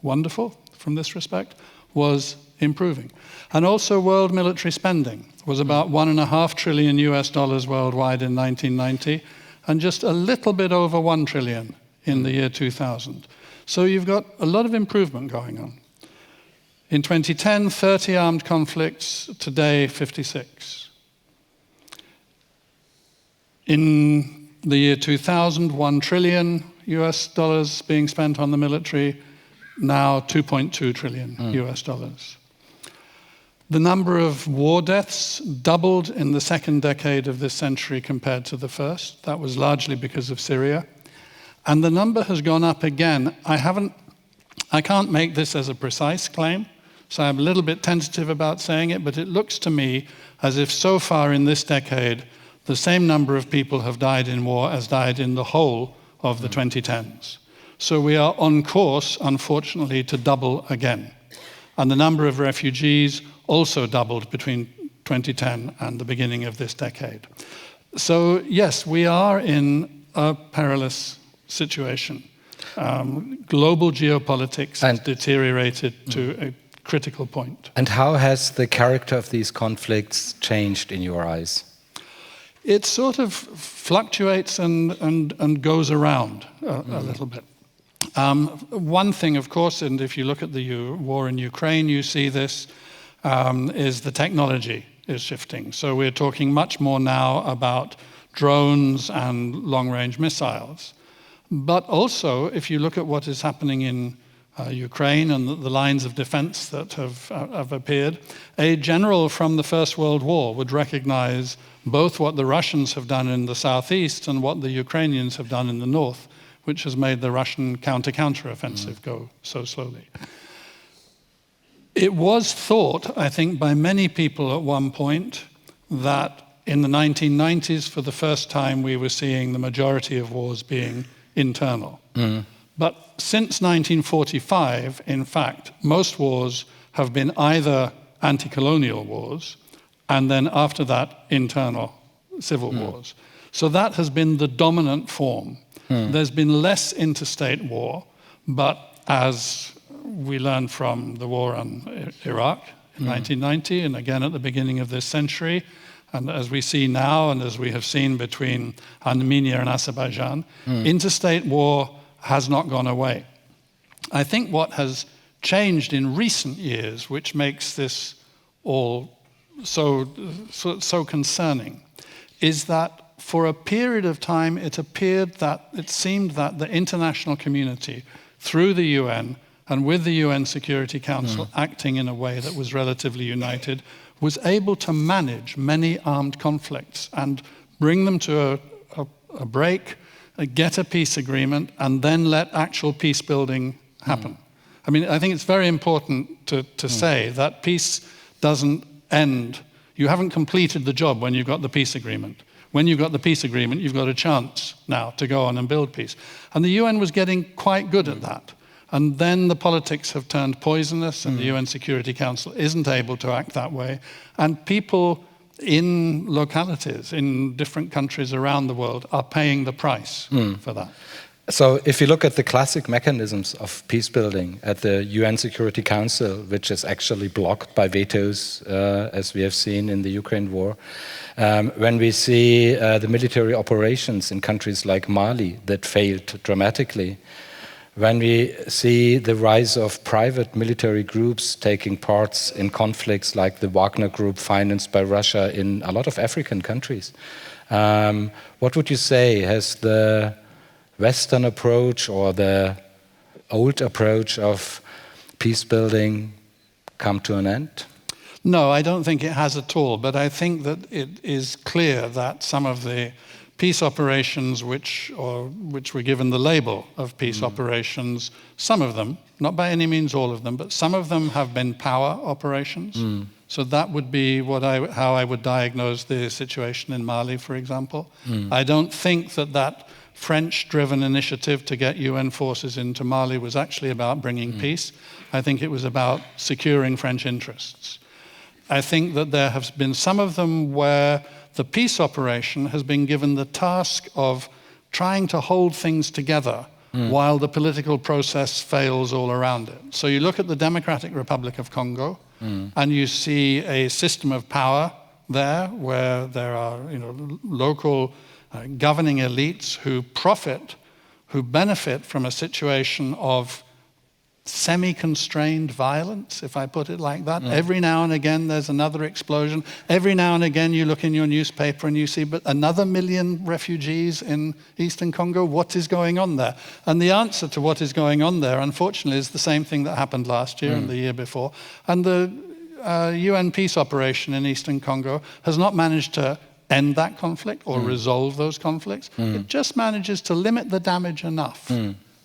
wonderful from this respect, was improving. And also world military spending was about $1.5 trillion worldwide in 1990, and just a little bit over 1 trillion in the year 2000. So you've got a lot of improvement going on. In 2010, 30 armed conflicts, today 56. In the year 2000, 1 trillion. US dollars being spent on the military, now 2.2 trillion US dollars. The number of war deaths doubled in the second decade of this century compared to the first. That was largely because of Syria. And the number has gone up again. I can't make this as a precise claim, so I'm a little bit tentative about saying it, but it looks to me as if so far in this decade, the same number of people have died in war as died in the whole of the 2010s. So we are on course, unfortunately, to double again. And the number of refugees also doubled between 2010 and the beginning of this decade. So yes, we are in a perilous situation. Global geopolitics has deteriorated to a critical point. And how has the character of these conflicts changed in your eyes? It sort of fluctuates and goes around a little bit. One thing, of course, and if you look at the war in Ukraine, you see this, is the technology is shifting. So we're talking much more now about drones and long-range missiles. But also, if you look at what is happening in Ukraine and the lines of defense that have appeared, a general from the First World War would recognize both what the Russians have done in the southeast and what the Ukrainians have done in the north, which has made the Russian counter-offensive go so slowly. It was thought, I think, by many people at one point that in the 1990s, for the first time, we were seeing the majority of wars being internal. But since 1945, in fact, most wars have been either anti-colonial wars and then after that, internal civil wars. So that has been the dominant form. There's been less interstate war, but as we learned from the war on Iraq in 1990 and again at the beginning of this century, and as we see now and as we have seen between Armenia and Azerbaijan, interstate war has not gone away. I think what has changed in recent years, which makes this all so concerning, is that for a period of time it seemed that the international community, through the UN and with the UN Security Council acting in a way that was relatively united, was able to manage many armed conflicts and bring them to a break, get a peace agreement, and then let actual peace building happen. I mean, I think it's very important to say that peace doesn't end. You haven't completed the job when you've got the peace agreement. When you've got the peace agreement, you've got a chance now to go on and build peace. And the UN was getting quite good at that. And then the politics have turned poisonous, and the UN Security Council isn't able to act that way. And people in localities, in different countries around the world, are paying the price for that. So if you look at the classic mechanisms of peace building at the UN Security Council, which is actually blocked by vetoes, as we have seen in the Ukraine war, when we see the military operations in countries like Mali that failed dramatically, when we see the rise of private military groups taking parts in conflicts like the Wagner Group financed by Russia in a lot of African countries, what would you say? Has the Western approach or the old approach of peace building come to an end? No, I don't think it has at all, but I think that it is clear that some of the peace operations which were given the label of peace operations, some of them, not by any means all of them, but some of them have been power operations. So that would be how I would diagnose the situation in Mali, for example. I don't think that French-driven initiative to get UN forces into Mali was actually about bringing peace. I think it was about securing French interests. I think that there have been some of them where the peace operation has been given the task of trying to hold things together while the political process fails all around it. So you look at the Democratic Republic of Congo and you see a system of power there where there are local governing elites who benefit from a situation of semi-constrained violence, if I put it like that. Every now and again there's another explosion. Every now and again you look in your newspaper and you see, but another 1 million refugees in Eastern Congo, what is going on there? And the answer to what is going on there, unfortunately, is the same thing that happened last year and the year before. And the UN peace operation in Eastern Congo has not managed to end that conflict or resolve those conflicts. It just manages to limit the damage enough.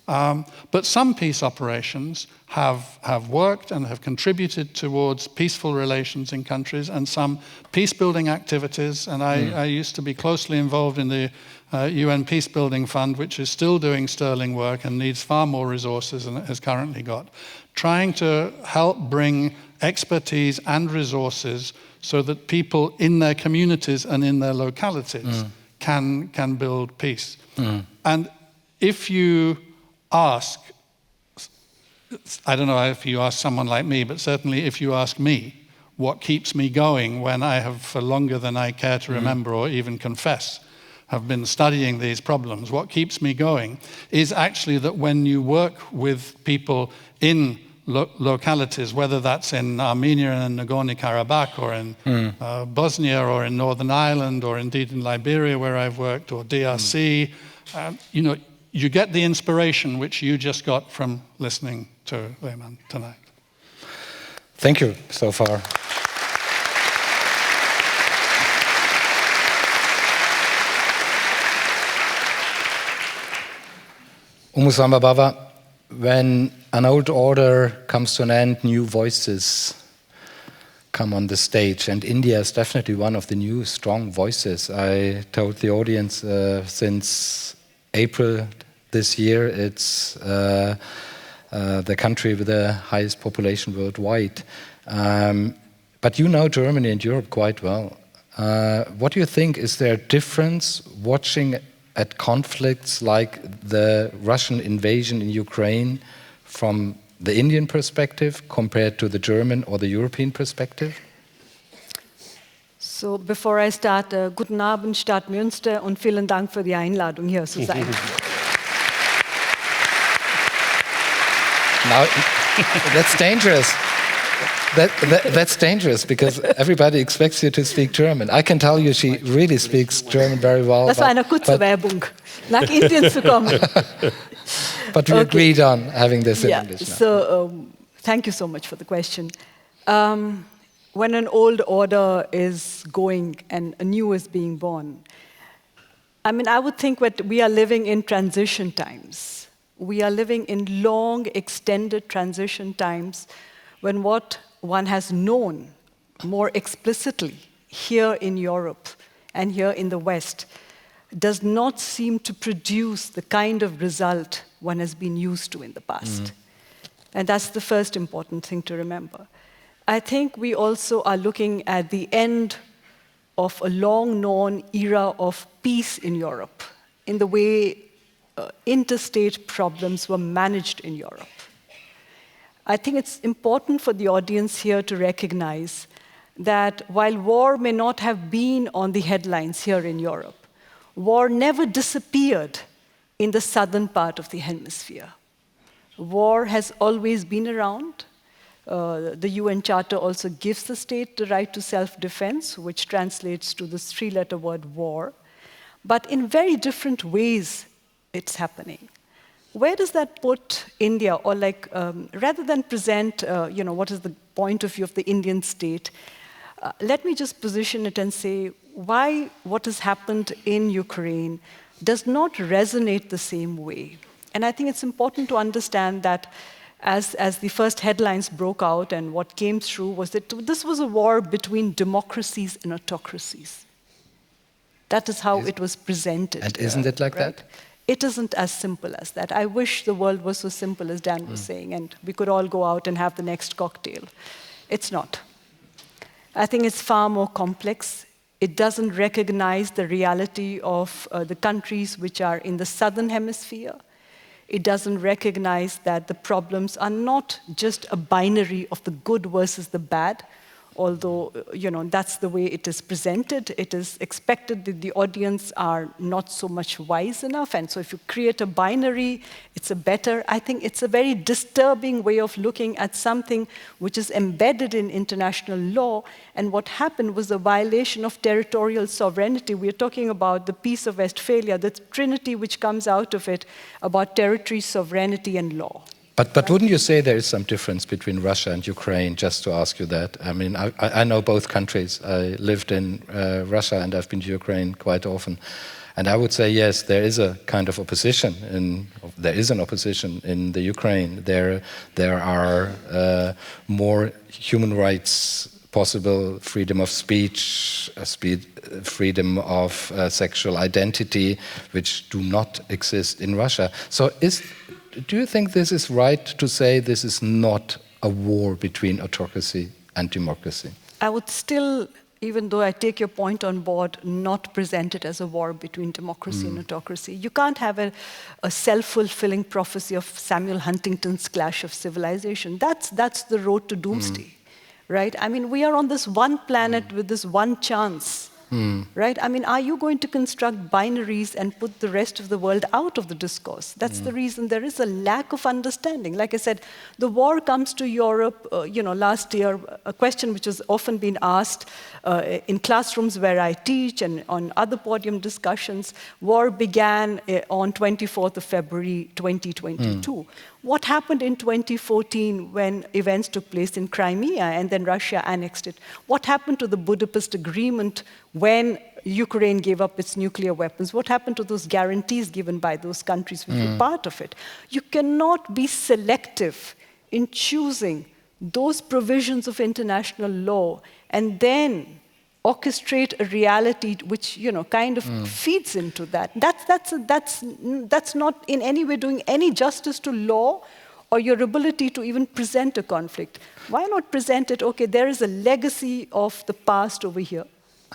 But some peace operations have worked and have contributed towards peaceful relations in countries, and some peace-building activities, and I used to be closely involved in the UN Peace-Building Fund, which is still doing sterling work and needs far more resources than it has currently got, trying to help bring expertise and resources so that people in their communities and in their localities can build peace. And if you ask, I don't know if you ask someone like me, but certainly if you ask me what keeps me going when I have, for longer than I care to remember or even confess, have been studying these problems, what keeps me going is actually that when you work with people in localities, whether that's in Armenia and Nagorno-Karabakh or in Bosnia or in Northern Ireland or indeed in Liberia where I've worked, or DRC, you get the inspiration which you just got from listening to Leymah tonight. Thank you so far. Umusamba Baba, when an old order comes to an end, new voices come on the stage, and India is definitely one of the new strong voices. I told the audience since April this year, it's the country with the highest population worldwide. But you know Germany and Europe quite well. What do you think? Is there a difference watching at conflicts like the Russian invasion in Ukraine from the Indian perspective compared to the German or the European perspective? So, before I start, guten Abend, Stadt Münster, und vielen Dank für die Einladung, hier zu sein. Now, that's dangerous. That's dangerous because everybody expects you to speak German. I can tell you she really speaks German very well. Das war eine kurze Werbung, nach Indien zu kommen. But we agreed on having this in English now. So, thank you so much for the question. When an old order is going and a new is being born, I mean, I would think that we are living in transition times. We are living in long, extended transition times when what one has known more explicitly here in Europe and here in the West does not seem to produce the kind of result one has been used to in the past. And that's the first important thing to remember. I think we also are looking at the end of a long-known era of peace in Europe, in the way interstate problems were managed in Europe. I think it's important for the audience here to recognize that while war may not have been on the headlines here in Europe, war never disappeared in the southern part of the hemisphere. War has always been around. The UN Charter also gives the state the right to self-defense, which translates to the three-letter word war. But in very different ways, it's happening. Where does that put India? Or rather than present, what is the point of view of the Indian state, let me just position it and say why what has happened in Ukraine does not resonate the same way. And I think it's important to understand that as the first headlines broke out and what came through was that this was a war between democracies and autocracies. That is how it was presented. And isn't it like that? It isn't as simple as that. I wish the world was so simple as Dan was saying, and we could all go out and have the next cocktail. It's not. I think it's far more complex. It doesn't recognize the reality of the countries which are in the southern hemisphere. It doesn't recognize that the problems are not just a binary of the good versus the bad, although that's the way it is presented. It is expected that the audience are not so much wise enough, and so if you create a binary, I think it's a very disturbing way of looking at something which is embedded in international law, and what happened was a violation of territorial sovereignty. We're talking about the Peace of Westphalia, the trinity which comes out of it about territory, sovereignty, and law. But wouldn't you say there is some difference between Russia and Ukraine, just to ask you that? I mean, I know both countries. I lived in Russia and I've been to Ukraine quite often. And I would say, yes, there is a kind of opposition. There is an opposition in the Ukraine. There are more human rights possible, freedom of speech, freedom of sexual identity, which do not exist in Russia. So do you think this is right to say this is not a war between autocracy and democracy? I would still, even though I take your point on board, not present it as a war between democracy and autocracy. You can't have a self-fulfilling prophecy of Samuel Huntington's Clash of Civilization. That's the road to doomsday, right? I mean, we are on this one planet with this one chance. Right? I mean, are you going to construct binaries and put the rest of the world out of the discourse? That's the reason there is a lack of understanding. Like I said, the war comes to Europe, last year, a question which has often been asked in classrooms where I teach and on other podium discussions. War began on 24th of February 2022. What happened in 2014 when events took place in Crimea and then Russia annexed it? What happened to the Budapest Agreement when Ukraine gave up its nuclear weapons? What happened to those guarantees given by those countries which were part of it? You cannot be selective in choosing those provisions of international law and then orchestrate a reality which kind of feeds into that. That's not in any way doing any justice to law or your ability to even present a conflict. Why not present it? Okay, there is a legacy of the past over here,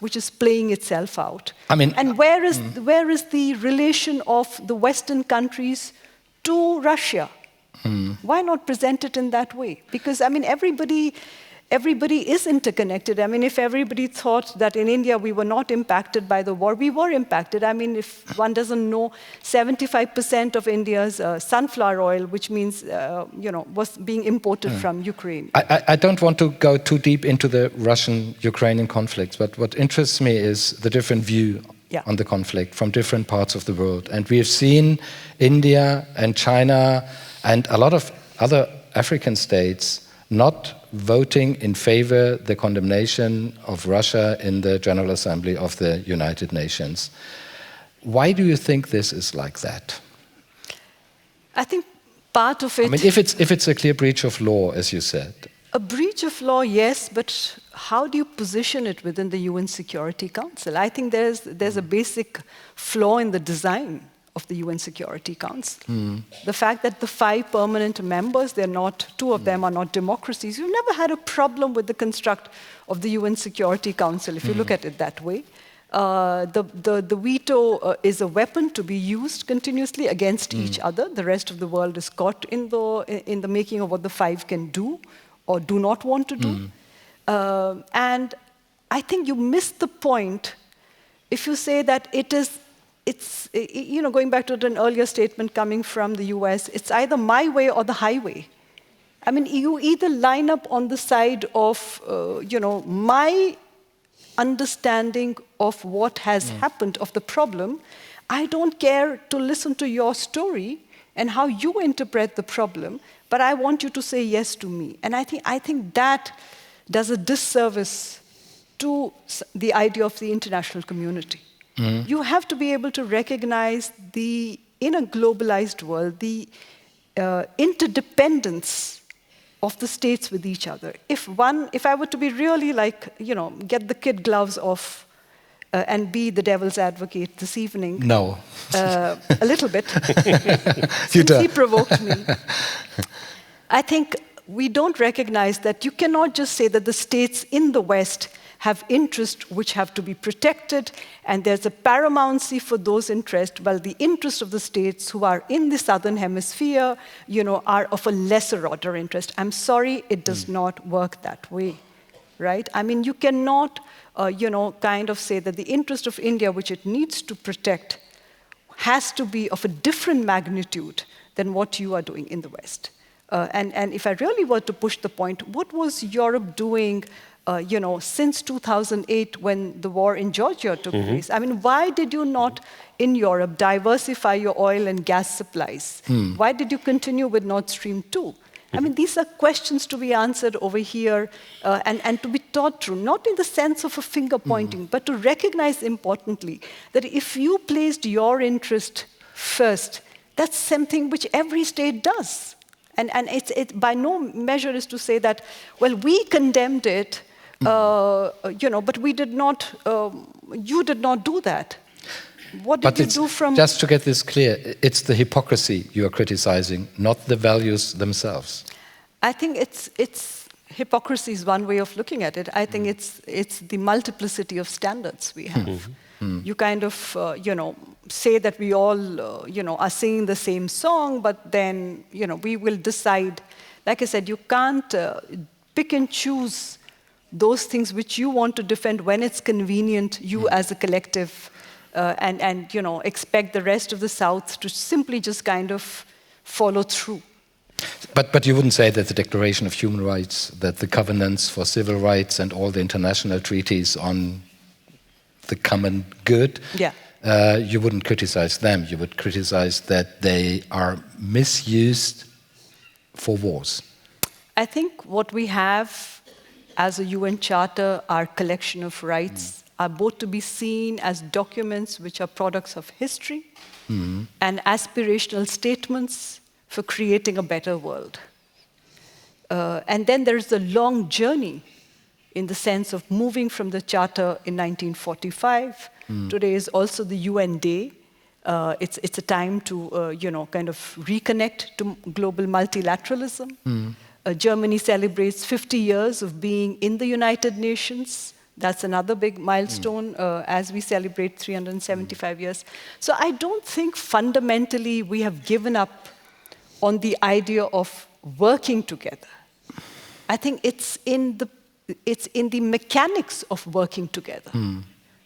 which is playing itself out. I mean, and where is the relation of the Western countries to Russia? Why not present it in that way? Because I mean, everybody is interconnected. I mean, if everybody thought that in India we were not impacted by the war, we were impacted. I mean, if one doesn't know, 75% of India's sunflower oil, which means, was being imported from Ukraine. I don't want to go too deep into the Russian-Ukrainian conflicts, but what interests me is the different view on the conflict from different parts of the world. And we have seen India and China and a lot of other African states not voting in favor the condemnation of Russia in the General Assembly of the United Nations. Why do you think this is like that? I think part of it... I mean, if it's a clear breach of law, as you said. A breach of law, yes, but how do you position it within the UN Security Council? I think there's a basic flaw in the design of the UN Security Council. The fact that the 5 permanent members, 2 of them are not democracies. You've never had a problem with the construct of the UN Security Council, if you look at it that way. The veto is a weapon to be used continuously against each other. The rest of the world is caught in the making of what the 5 can do or do not want to do. And I think you miss the point if you say that it's going back to an earlier statement coming from the US, it's either my way or the highway. I mean, you either line up on the side of, my understanding of what has happened, of the problem. I don't care to listen to your story and how you interpret the problem, but I want you to say yes to me. And I think that does a disservice to the idea of the international community. You have to be able to recognize in a globalized world, the interdependence of the states with each other. If I were to be really get the kid gloves off and be the devil's advocate this evening. No. A little bit. Since he provoked me. I think we don't recognize that you cannot just say that the states in the West have interests which have to be protected, and there's a paramountcy for those interests, while the interests of the states who are in the southern hemisphere, are of a lesser order interest. I'm sorry, it does not work that way. right? I mean, you cannot, kind of say that the interest of India, which it needs to protect, has to be of a different magnitude than what you are doing in the West. And if I really were to push the point, what was Europe doing, since 2008 when the war in Georgia took place? I mean, why did you not, in Europe, diversify your oil and gas supplies? Why did you continue with Nord Stream 2? I mean, these are questions to be answered over here and to be taught through, not in the sense of a finger pointing, but to recognize importantly that if you placed your interest first, that's something which every state does. And it by no measure is to say that, well, we condemned it, but we did not, you did not do that. What did you do from... Just to get this clear, it's the hypocrisy you are criticizing, not the values themselves. I think it's hypocrisy is one way of looking at it. I think it's the multiplicity of standards we have. You kind of, say that we all, are singing the same song, but then, we will decide. Like I said, you can't pick and choose those things which you want to defend when it's convenient, you as a collective, and expect the rest of the South to simply just kind of follow through. But you wouldn't say that the Declaration of Human Rights, that the covenants for civil rights and all the international treaties on the common good, you wouldn't criticize them. You would criticize that they are misused for wars. I think what we have as a UN Charter, our collection of rights, are both to be seen as documents which are products of history and aspirational statements for creating a better world. And then there's the long journey in the sense of moving from the Charter in 1945. Today is also the UN Day. It's a time to, kind of reconnect to global multilateralism. Germany celebrates 50 years of being in the United Nations. That's another big milestone as we celebrate 375 years. So I don't think fundamentally we have given up on the idea of working together. I think it's in the mechanics of working together,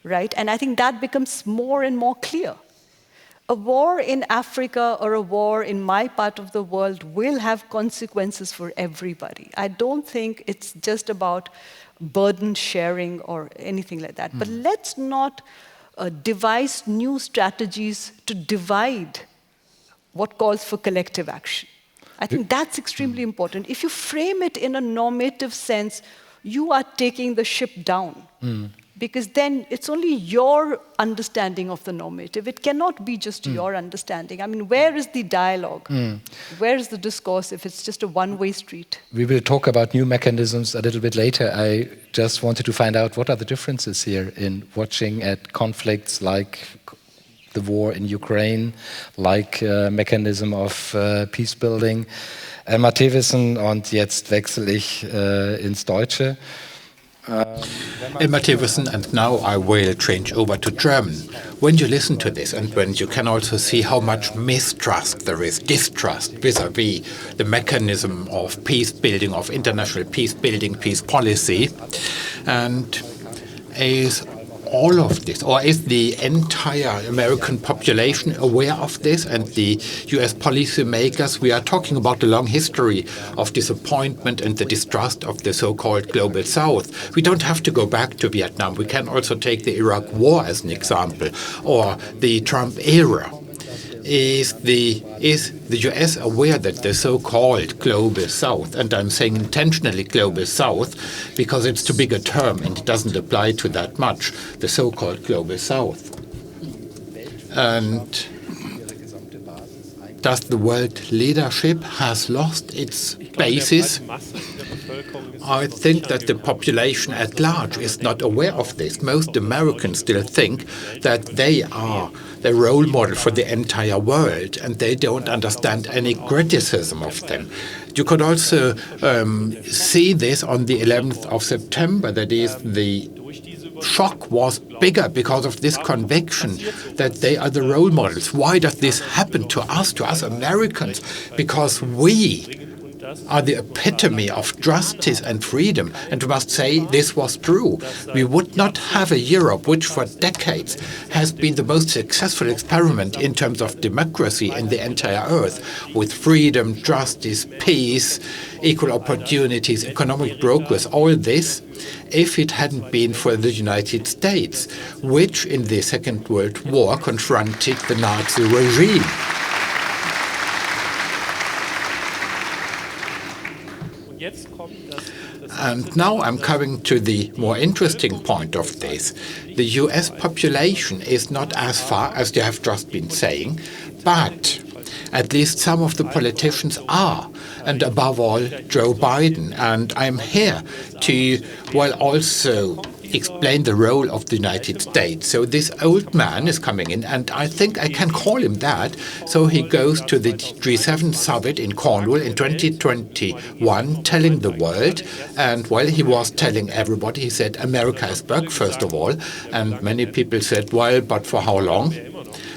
right? And I think that becomes more and more clear. A war in Africa or a war in my part of the world will have consequences for everybody. I don't think it's just about burden sharing or anything like that. But let's not devise new strategies to divide what calls for collective action. I think that's extremely important. If you frame it in a normative sense, you are taking the ship down. Because then it's only your understanding of the normative. It cannot be just your understanding. I mean, where is the dialogue? Where is the discourse if it's just a one-way street? We will talk about new mechanisms a little bit later. I just wanted to find out what are the differences here in watching at conflicts like the war in Ukraine, like mechanism of peace building. Elmar Thewissen, und jetzt wechsle ich ins Deutsche. Leymah Roberta, and now I will change over to German. When you listen to this, and when you can also see how much mistrust there is, distrust vis-à-vis the mechanism of peace building, of international peace building, peace policy, and is all of this, or is the entire American population aware of this, and the US policymakers? We are talking about the long history of disappointment and the distrust of the so-called Global South. We don't have to go back to Vietnam. We can also take the Iraq War as an example, or the Trump era. Is the US aware that the so-called Global South, and I'm saying intentionally Global South because it's too big a term and it doesn't apply to that much, the so-called Global South. And does the world leadership has lost its basis? I think that the population at large is not aware of this. Most Americans still think that they are the role model for the entire world, and they don't understand any criticism of them. You could also see this on the 11th of September, that is, the shock was bigger because of this conviction that they are the role models. Why does this happen to us Americans? Because we are the epitome of justice and freedom, and we must say this was true. We would not have a Europe which for decades has been the most successful experiment in terms of democracy in the entire earth, with freedom, justice, peace, equal opportunities, economic progress, all this, if it hadn't been for the United States, which in the Second World War confronted the Nazi regime. And now I'm coming to the more interesting point of this. The US population is not as far as you have just been saying, but at least some of the politicians are, and above all, Joe Biden. And I'm here to, also explain the role of the United States. So this old man is coming in, and I think I can call him that. So he goes to the G7 summit in Cornwall in 2021, telling the world, and he was telling everybody, he said, America is back, first of all, and many people said, but for how long?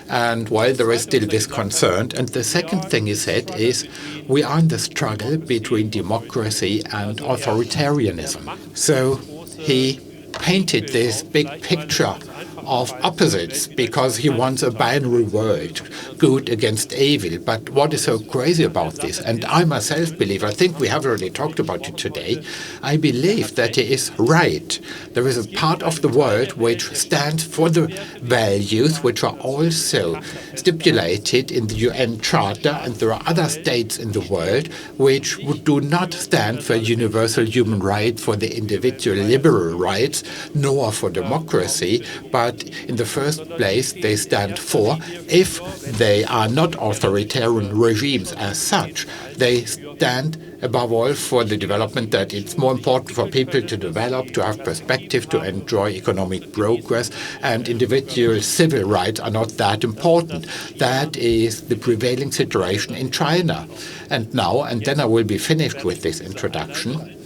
And there is still this concern. And the second thing he said is, we are in the struggle between democracy and authoritarianism. So he painted this big picture of opposites because he wants a binary world, good against evil. But what is so crazy about this, and I myself believe, I think we have already talked about it today, I believe that he is right. There is a part of the world which stands for the values which are also stipulated in the UN Charter, and there are other states in the world which do not stand for universal human rights, for the individual liberal rights, nor for democracy, but in the first place they stand for, if they are not authoritarian regimes as such, they stand above all for the development, that it's more important for people to develop, to have perspective, to enjoy economic progress, and individual civil rights are not that important. That is the prevailing situation in China. And now, and then I will be finished with this introduction,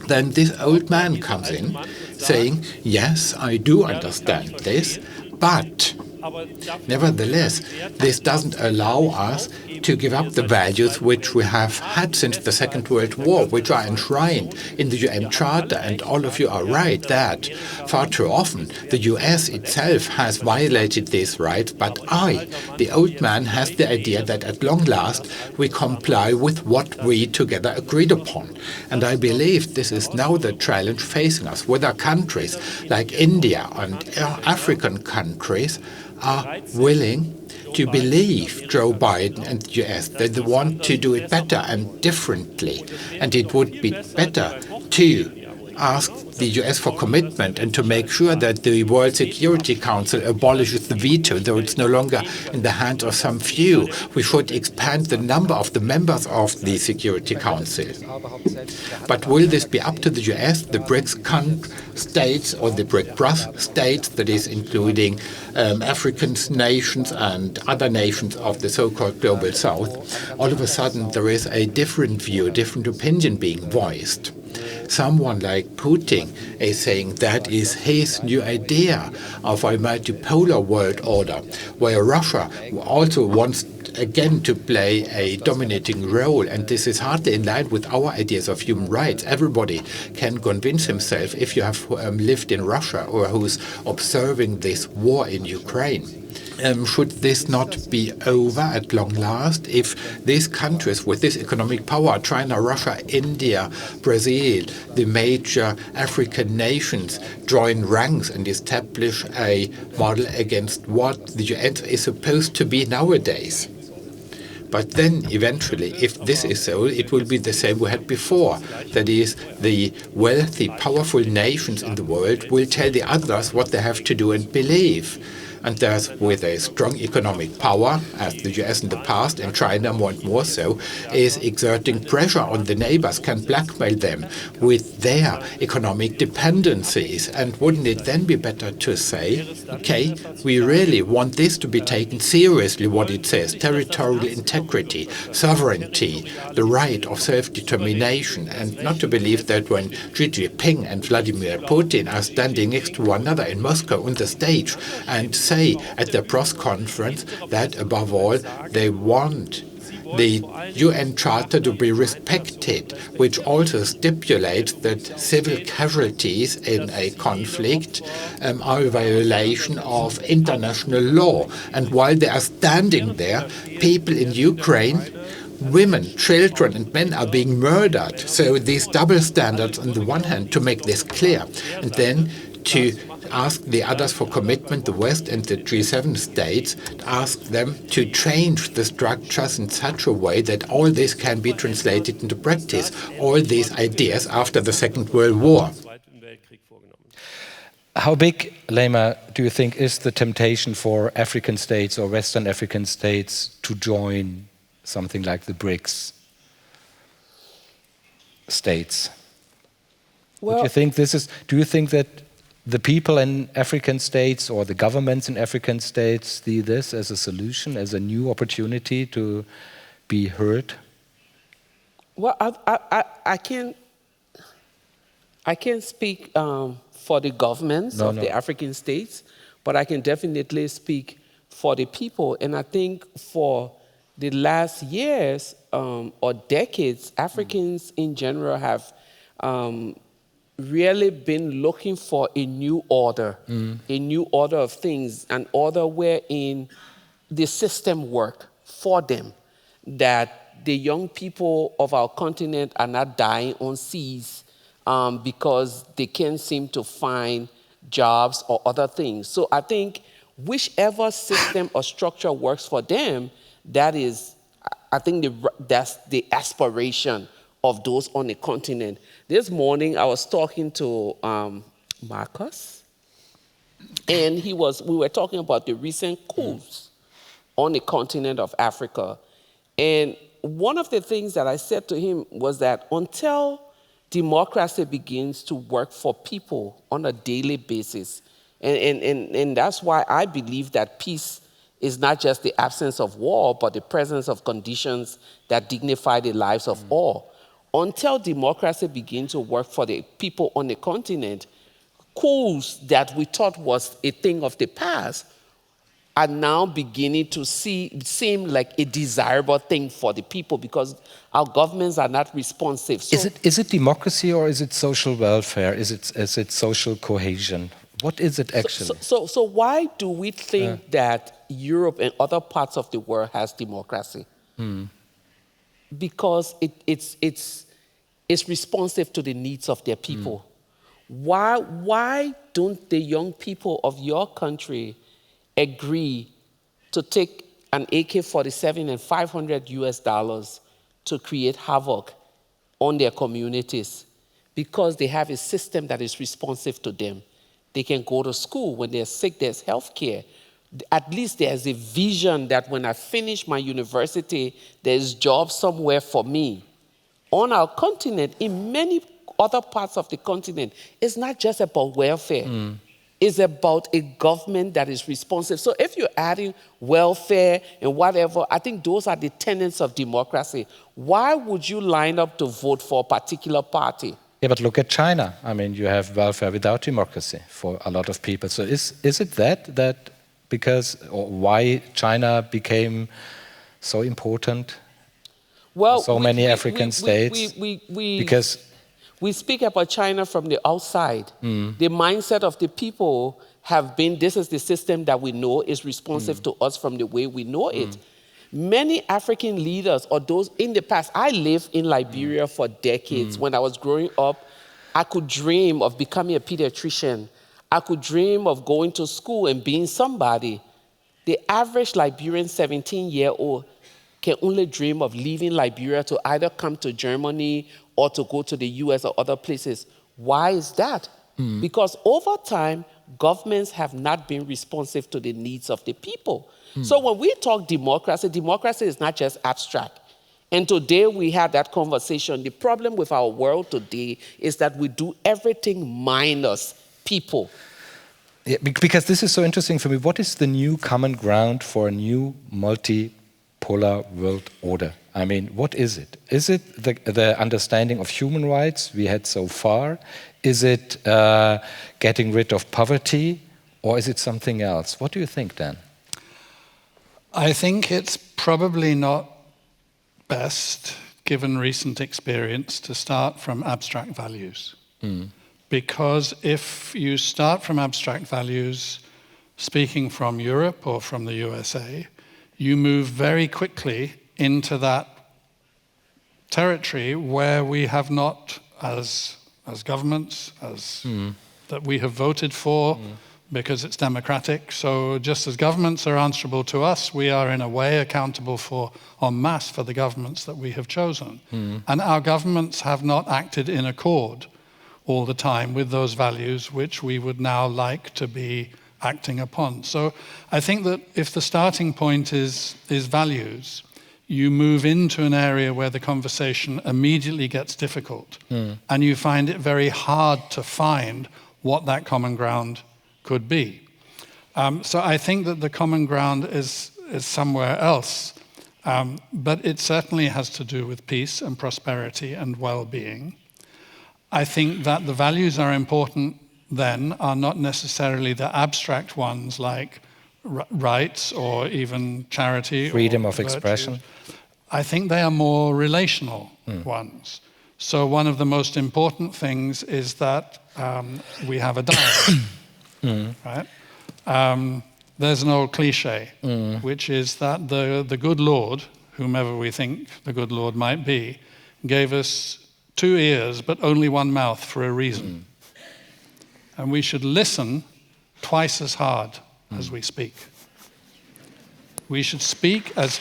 then this old man comes in saying, yes, I do understand this, but nevertheless, this doesn't allow us to give up the values which we have had since the Second World War, which are enshrined in the UN Charter. And all of you are right that far too often the US itself has violated these rights, but I, the old man, has the idea that at long last we comply with what we together agreed upon. And I believe this is now the challenge facing us, whether countries like India and African countries are willing to believe Joe Biden and the US, that they want to do it better and differently. And it would be better to ask the US for commitment and to make sure that the World Security Council abolishes the veto, though it's no longer in the hands of some few. We should expand the number of the members of the Security Council. But will this be up to the US, the BRICS states, or the BRIC Plus states, that is including African nations and other nations of the so-called Global South? All of a sudden there is a different view, a different opinion being voiced. Someone like Putin is saying that is his new idea of a multipolar world order, where Russia also wants again to play a dominating role, and this is hardly in line with our ideas of human rights. Everybody can convince himself, if you have lived in Russia or who's observing this war in Ukraine. Should this not be over at long last if these countries with this economic power, China, Russia, India, Brazil, the major African nations, join ranks and establish a model against what the UN is supposed to be nowadays? But then, eventually, if this is so, it will be the same we had before. That is, the wealthy, powerful nations in the world will tell the others what they have to do and believe. And thus, with a strong economic power, as the US in the past, and China more and more so, is exerting pressure on the neighbors, can blackmail them with their economic dependencies. And wouldn't it then be better to say, okay, we really want this to be taken seriously, what it says, territorial integrity, sovereignty, the right of self-determination, and not to believe that when Xi Jinping and Vladimir Putin are standing next to one another in Moscow on the stage and say at their press conference that above all they want the UN Charter to be respected, which also stipulates that civil casualties in a conflict are a violation of international law. And while they are standing there, people in Ukraine, women, children and men are being murdered. So these double standards on the one hand to make this clear, and then to ask the others for commitment, the West and the G7 states, ask them to change the structures in such a way that all this can be translated into practice, all these ideas after the Second World War. How big, Leymah, do you think is the temptation for African states or Western African states to join something like the BRICS states? Well, do you think that the people in African states or the governments in African states see this as a solution, as a new opportunity to be heard? Well, I can't speak for the governments of the African states, but I can definitely speak for the people. And I think for the last years or decades, Africans in general have really been looking for a new order of things, an order wherein the system worked for them, that the young people of our continent are not dying on seas because they can't seem to find jobs or other things. So I think whichever system or structure works for them, that's the aspiration of those on the continent. This morning, I was talking to Marcus, and we were talking about the recent coups on the continent of Africa. And one of the things that I said to him was that until democracy begins to work for people on a daily basis, and that's why I believe that peace is not just the absence of war, but the presence of conditions that dignify the lives of all. Until democracy begins to work for the people on the continent, coups that we thought was a thing of the past are now beginning to seem like a desirable thing for the people because our governments are not responsive. So is it democracy or is it social welfare? Is it social cohesion? What is it actually? So why do we think that Europe and other parts of the world has democracy? Because it's responsive to the needs of their people. Why don't the young people of your country agree to take an AK-47 and $500 to create havoc on their communities? Because they have a system that is responsive to them. They can go to school. When they're sick, there's health care. At least there's a vision that when I finish my university, there's jobs somewhere for me. On our continent, in many other parts of the continent, it's not just about welfare. It's about a government that is responsive. So if you're adding welfare and whatever, I think those are the tenets of democracy. Why would you line up to vote for a particular party? Yeah, but look at China. I mean, you have welfare without democracy for a lot of people. So is it that because, or why China became so important for so many African states? Because we speak about China from the outside. The mindset of the people have been, this is the system that we know is responsive to us from the way we know it. Many African leaders, or those in the past, I lived in Liberia for decades. When I was growing up, I could dream of becoming a pediatrician. I could dream of going to school and being somebody. The average Liberian 17-year-old can only dream of leaving Liberia to either come to Germany or to go to the US or other places. Why is that? Because over time, governments have not been responsive to the needs of the people. So when we talk democracy, democracy is not just abstract. And today we had that conversation. The problem with our world today is that we do everything minus people. Yeah, because this is so interesting for me. What is the new common ground for a new multipolar world order? I mean, what is it? Is it the understanding of human rights we had so far? Is it getting rid of poverty? Or is it something else? What do you think, Dan? I think it's probably not best, given recent experience, to start from abstract values. Because if you start from abstract values, speaking from Europe or from the USA, you move very quickly into that territory where we have not, as governments, that we have voted for because it's democratic. So just as governments are answerable to us, we are in a way accountable for, en masse, for the governments that we have chosen. And our governments have not acted in accord all the time with those values which we would now like to be acting upon. So I think that if the starting point is values, you move into an area where the conversation immediately gets difficult, and you find it very hard to find what that common ground could be. So I think that the common ground is somewhere else, but it certainly has to do with peace and prosperity and well-being. I think that the values are important then are not necessarily the abstract ones like rights or even charity. Freedom of virtues. expression. I think they are more relational ones. So one of the most important things is that we have a dialogue, right? There's an old cliche, which is that the good Lord, whomever we think the good Lord might be, gave us 2 ears but only 1 mouth for a reason. And we should listen twice as hard as we speak. We should speak as...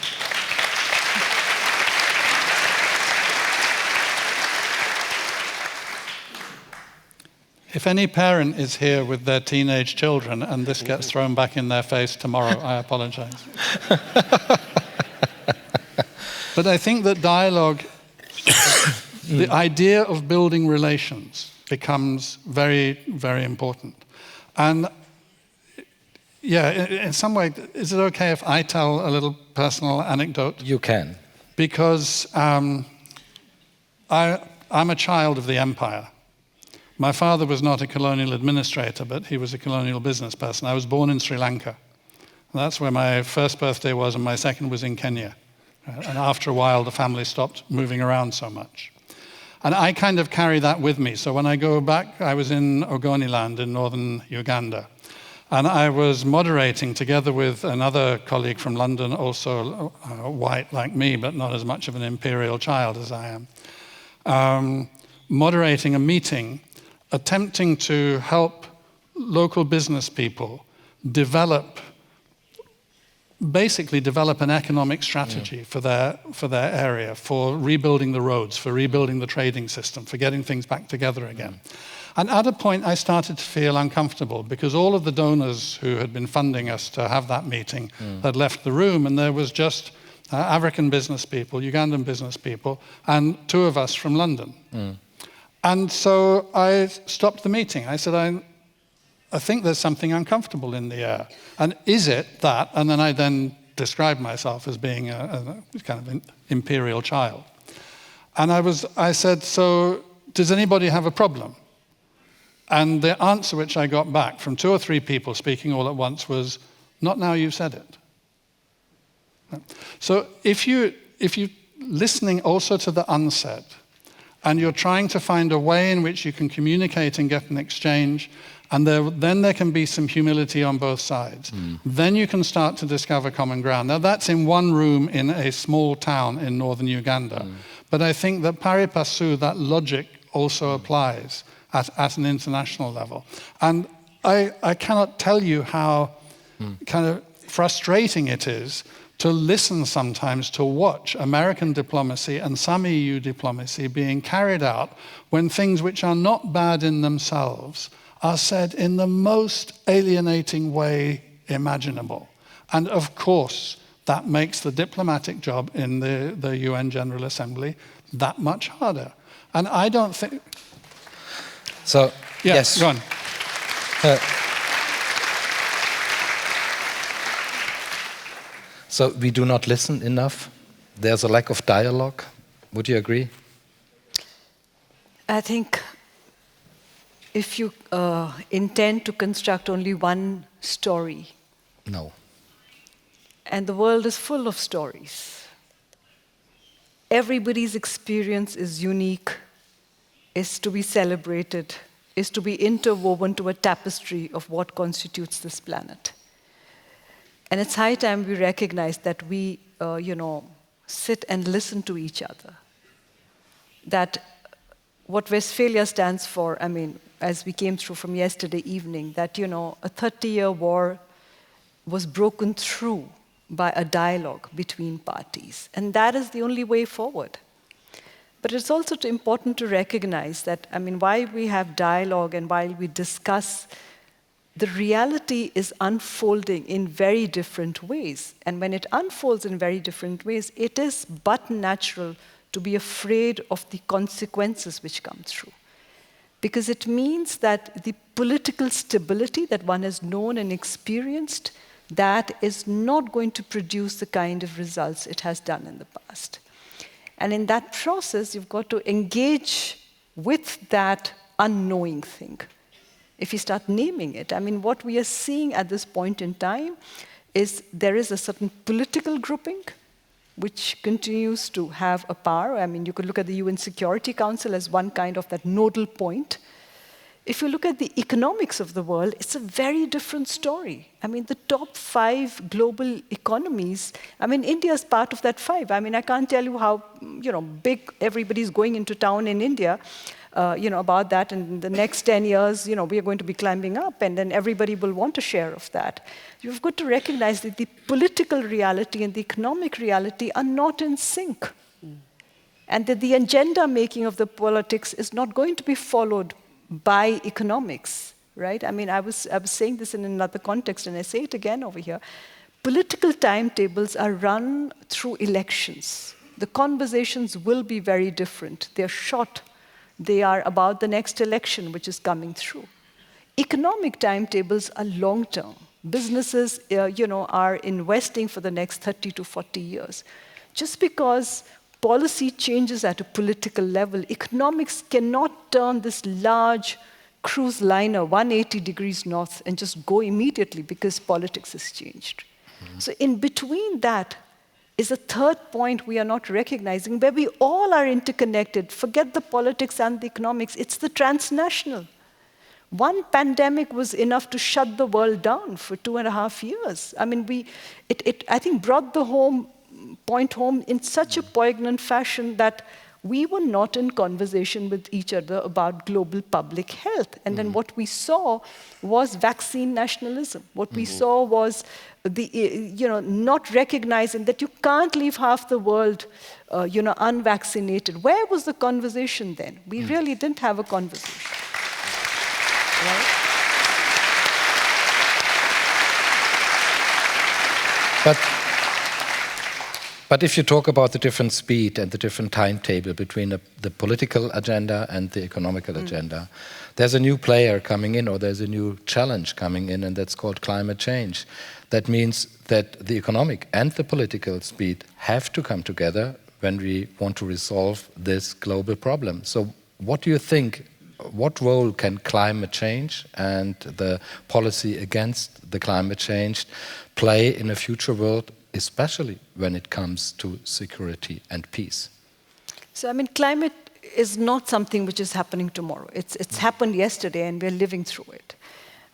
If any parent is here with their teenage children and this gets thrown back in their face tomorrow, I apologize. But I think that dialogue, the idea of building relations becomes very, very important. And yeah, in some way, is it okay if I tell a little personal anecdote? You can. Because I'm a child of the empire. My father was not a colonial administrator, but he was a colonial business person. I was born in Sri Lanka. That's where my first birthday was, and my second was in Kenya. And after a while, the family stopped moving around so much. And I kind of carry that with me. So when I go back, I was in Ogoniland in northern Uganda. And I was moderating together with another colleague from London, also white like me, but not as much of an imperial child as I am, moderating a meeting attempting to help local business people basically develop an economic strategy for their area, for rebuilding the roads, for rebuilding the trading system, for getting things back together again. And at a point, I started to feel uncomfortable because all of the donors who had been funding us to have that meeting had left the room, and there was just African business people, Ugandan business people, and 2 of us from London. And so I stopped the meeting. I said, I think there's something uncomfortable in the air. And is it that? And then I described myself as being a kind of an imperial child. And I said, so does anybody have a problem? And the answer which I got back from 2 or 3 people speaking all at once was, not now you've said it. So if you're listening also to the unsaid, and you're trying to find a way in which you can communicate and get an exchange, and then there can be some humility on both sides. Then you can start to discover common ground. Now that's in one room in a small town in northern Uganda. But I think that pari passu, that logic also applies at an international level. And I cannot tell you how kind of frustrating it is to listen sometimes, to watch American diplomacy and some EU diplomacy being carried out when things which are not bad in themselves are said in the most alienating way imaginable. And of course, that makes the diplomatic job in the UN General Assembly that much harder. And I don't think... So, yes. Go on. So we do not listen enough. There's a lack of dialogue. Would you agree? I think if you intend to construct only one story. No. And the world is full of stories. everybody's experience is unique, is to be celebrated, is to be interwoven to a tapestry of what constitutes this planet. And it's high time we recognize that we, sit and listen to each other. That what Westphalia stands for, as we came through from yesterday evening, that, a 30-year war was broken through by a dialogue between parties. And that is the only way forward. But it's also important to recognize that, while we have dialogue and while we discuss, the reality is unfolding in very different ways. And when it unfolds in very different ways, it is but natural to be afraid of the consequences which come through. Because it means that the political stability that one has known and experienced, that is not going to produce the kind of results it has done in the past. And in that process, you've got to engage with that unknowing thing. If you start naming it, what we are seeing at this point in time is there is a certain political grouping which continues to have a power. You could look at the UN Security Council as one kind of that nodal point. If you look at the economics of the world, it's a very different story. The top 5 global economies, India is part of that 5. I can't tell you how, big everybody's going into town in India, about that. And in the next 10 years, we are going to be climbing up, and then everybody will want a share of that. You've got to recognize that the political reality and the economic reality are not in sync. And that the agenda making of the politics is not going to be followed by economics, right? I was saying this in another context, and I say it again over here. Political timetables are run through elections. The conversations will be very different. They're short. They are about the next election, which is coming through. Economic timetables are long-term. Businesses, are investing for the next 30 to 40 years. Just because policy changes at a political level, economics cannot turn this large cruise liner 180 degrees north and just go immediately because politics has changed. So in between that is a third point we are not recognizing, where we all are interconnected. Forget the politics and the economics, it's the transnational. One pandemic was enough to shut the world down for 2.5 years. I think brought the point home in such a poignant fashion that we were not in conversation with each other about global public health. And then what we saw was vaccine nationalism. What we saw was not recognizing that you can't leave half the world, unvaccinated. Where was the conversation then? We really didn't have a conversation. Right? But if you talk about the different speed and the different timetable between the political agenda and the economical agenda, there's a new player coming in, or there's a new challenge coming in, and that's called climate change. That means that the economic and the political speed have to come together when we want to resolve this global problem. So what do you think, what role can climate change and the policy against the climate change play in a future world, especially when it comes to security and peace? So, climate is not something which is happening tomorrow. It's happened yesterday, and we're living through it.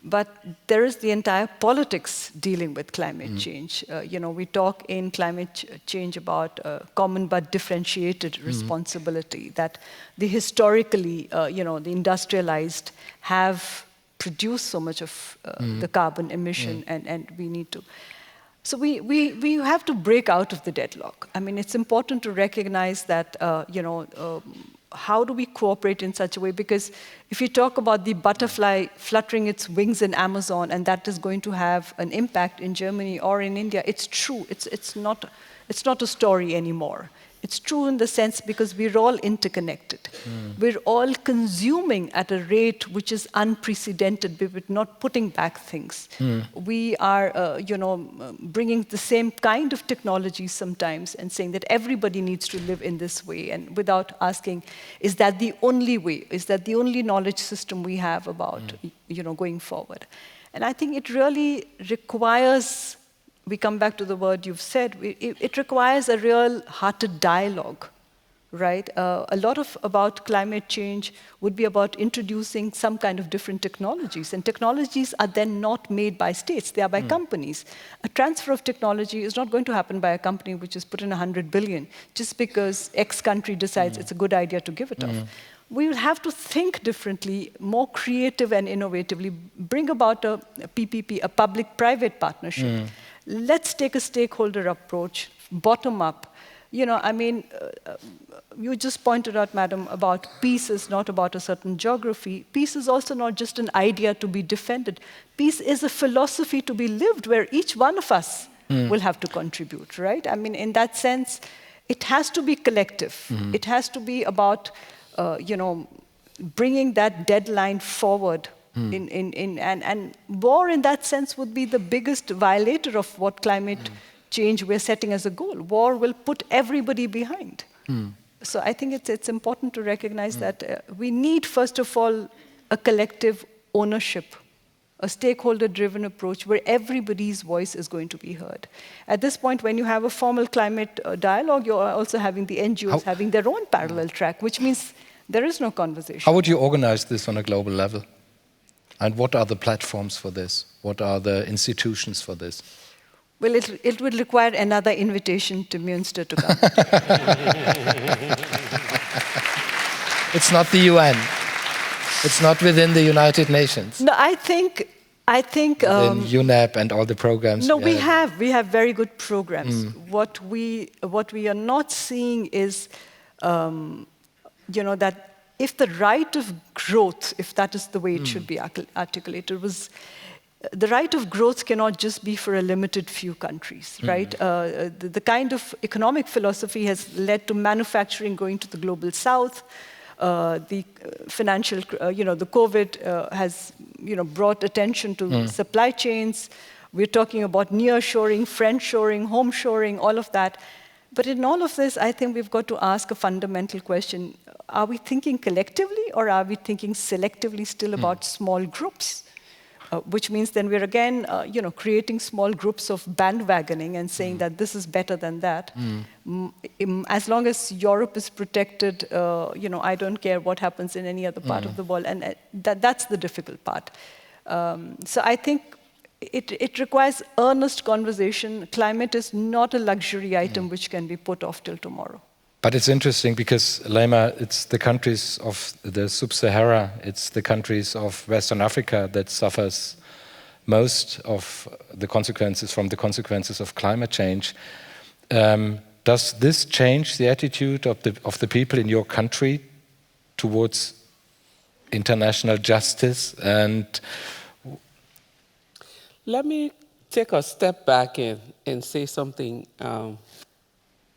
But there is the entire politics dealing with climate change. We talk in climate change about common but differentiated responsibility, that the historically, the industrialized have produced so much of the carbon emission, and we need to. So we have to break out of the deadlock. It's important to recognize that, how do we cooperate in such a way? Because if you talk about the butterfly fluttering its wings in Amazon, and that is going to have an impact in Germany or in India, it's true. It's not a story anymore. It's true in the sense because we're all interconnected. We're all consuming at a rate which is unprecedented, but we're not putting back things. We are, bringing the same kind of technology sometimes and saying that everybody needs to live in this way, and without asking, is that the only way? Is that the only knowledge system we have about, going forward? And I think it really requires, we come back to the word you've said, it requires a real hearted dialogue right? A lot about climate change would be about introducing some kind of different technologies. And technologies are then not made by states, they are by companies. A transfer of technology is not going to happen by a company which has put in 100 billion just because X country decides it's a good idea to give it off. We will have to think differently, more creative and innovatively, bring about a PPP, a public-private partnership. Let's take a stakeholder approach, bottom up. You know, I mean, you just pointed out, Madam, about peace is not about a certain geography. Peace is also not just an idea to be defended. Peace is a philosophy to be lived where each one of us will have to contribute, right? I mean, in that sense, it has to be collective. It has to be about, you know, bringing that deadline forward. And war, in that sense, would be the biggest violator of what climate change we're setting as a goal. War will put everybody behind. So I think it's important to recognize that we need, first of all, a collective ownership, a stakeholder-driven approach where everybody's voice is going to be heard. At this point, when you have a formal climate dialogue, you're also having the NGOs having their own parallel track, which means there is no conversation. How would you organize this on a global level? And what are the platforms for this? What are the institutions for this? Well, it would require another invitation to Münster to come. It's not the UN. It's not within the United Nations. No, I think. In UNEP and all the programs. No, we have very good programs. What we are not seeing is, you know, that if the right of growth, if that is the way it should be articulated, was. The right of growth cannot just be for a limited few countries, right? The kind of economic philosophy has led to manufacturing going to the global south. The financial, you know, the COVID has, you know, brought attention to supply chains. We're talking about nearshoring, friendshoring, homeshoring, all of that. But in all of this, I think we've got to ask a fundamental question. Are we thinking collectively or are we thinking selectively still about small groups? Which means then we're again, you know, creating small groups of bandwagoning and saying that this is better than that. As long as Europe is protected, you know, I don't care what happens in any other part of the world, and that's the difficult part. So I think it requires earnest conversation. Climate is not a luxury item which can be put off till tomorrow. But it's interesting because, Leymah, it's the countries of the sub-Sahara, it's the countries of Western Africa that suffers most of the consequences from the consequences of climate change. Does this change the attitude of the people in your country towards international justice? And let me take a step back and say something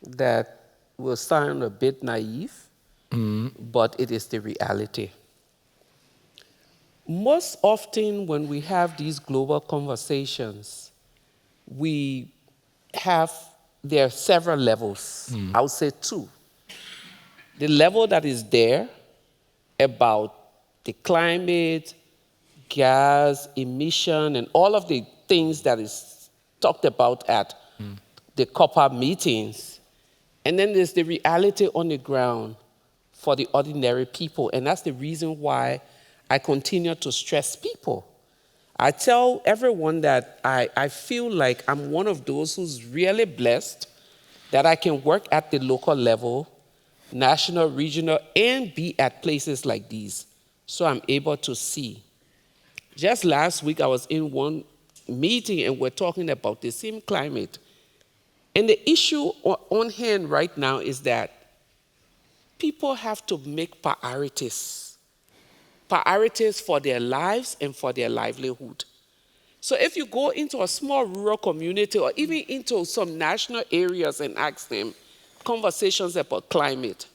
that will sound a bit naive, but it is the reality. Most often when we have these global conversations, there are several levels. I would say two. The level that is there about the climate, gas, emission, and all of the things that is talked about at the COPA meetings. And then there's the reality on the ground for the ordinary people. And that's the reason why I continue to stress people. I tell everyone that I feel like I'm one of those who's really blessed that I can work at the local level, national, regional, and be at places like these. So I'm able to see. Just last week, I was in one meeting and we're talking about the same climate. And the issue on hand right now is that people have to make priorities for their lives and for their livelihood. So if you go into a small rural community or even into some national areas and ask them conversations about climate,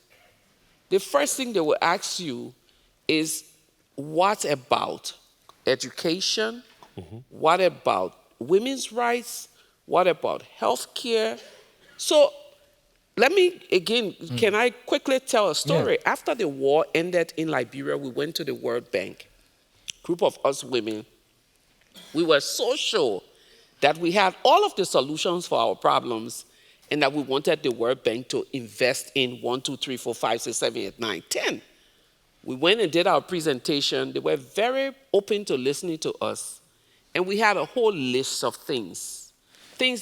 the first thing they will ask you is, what about education? What about women's rights? What about health care? So let me, again, can I quickly tell a story? Yeah. After the war ended in Liberia, we went to the World Bank. Group of us women. We were so sure that we had all of the solutions for our problems, and that we wanted the World Bank to invest in 1, 2, 3, 4, 5, 6, 7, 8, 9, 10. We went and did our presentation. They were very open to listening to us. And we had a whole list of things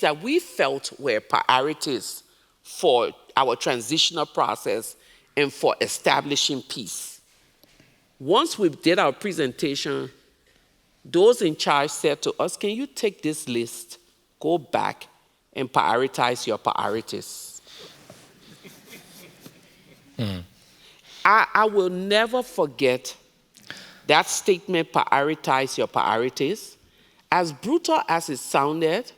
that we felt were priorities for our transitional process and for establishing peace. Once we did our presentation, those in charge said to us, can you take this list, go back, and prioritize your priorities? I will never forget that statement, prioritize your priorities. As brutal as it sounded,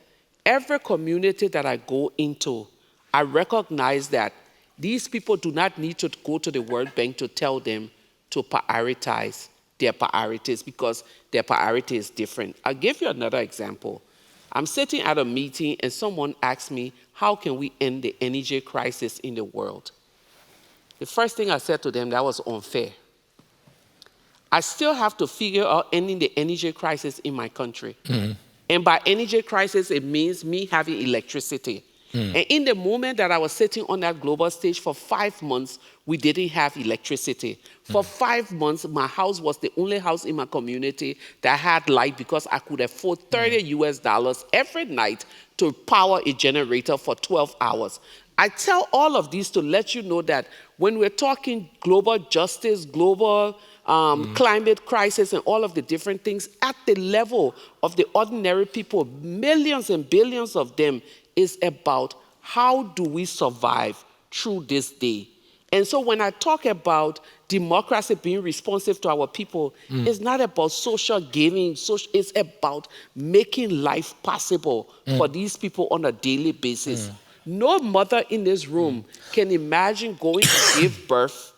every community that I go into, I recognize that these people do not need to go to the World Bank to tell them to prioritize their priorities because their priority is different. I'll give you another example. I'm sitting at a meeting and someone asks me, how can we end the energy crisis in the world? The first thing I said to them, that was unfair. I still have to figure out ending the energy crisis in my country. And by energy crisis, it means me having electricity. And in the moment that I was sitting on that global stage for 5 months, we didn't have electricity. For 5 months, my house was the only house in my community that had light because I could afford $30 every night to power a generator for 12 hours. I tell all of these to let you know that when we're talking global justice, global climate crisis, and all of the different things, at the level of the ordinary people, millions and billions of them, is about how do we survive through this day. And so when I talk about democracy being responsive to our people, it's not about social giving, it's about making life possible for these people on a daily basis. No mother in this room can imagine going to give birth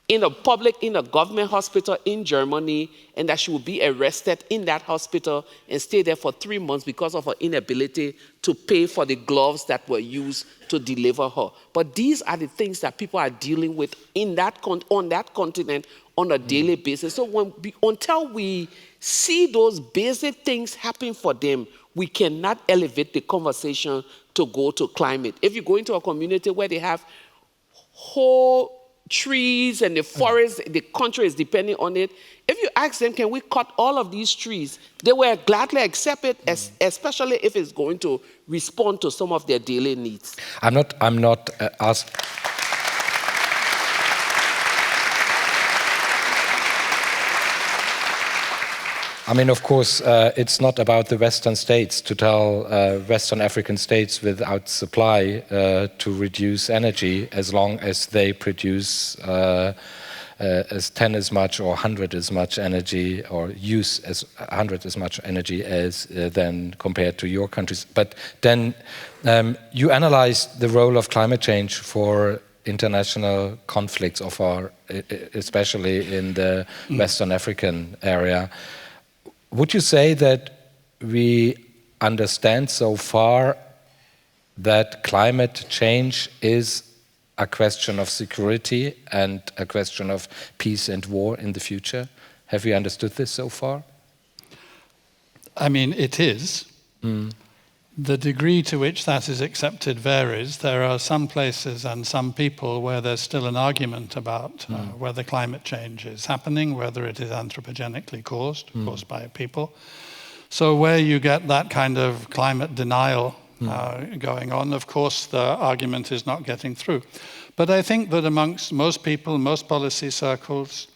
in a government hospital in Germany, and that she will be arrested in that hospital and stay there for 3 months because of her inability to pay for the gloves that were used to deliver her. But these are the things that people are dealing with on that continent on a daily basis. So until we see those basic things happen for them, we cannot elevate the conversation to go to climate. If you go into a community where they have whole trees and the forest, the country is depending on it. If you ask them, can we cut all of these trees? They will gladly accept it, especially if it's going to respond to some of their daily needs. I'm not asked. I mean, of course, it's not about the Western states to tell Western African states without supply to reduce energy as long as they produce as 10 as much or 100 as much energy or use as 100 as much energy as then compared to your countries. But then you analyzed the role of climate change for international conflicts, especially in the Western African area. Would you say that we understand so far that climate change is a question of security and a question of peace and war in the future? Have we understood this so far? I mean, it is. The degree to which that is accepted varies. There are some places and some people where there's still an argument about whether climate change is happening, whether it is anthropogenically caused by people. So where you get that kind of climate denial going on, of course, the argument is not getting through. But I think that amongst most people, most policy circles,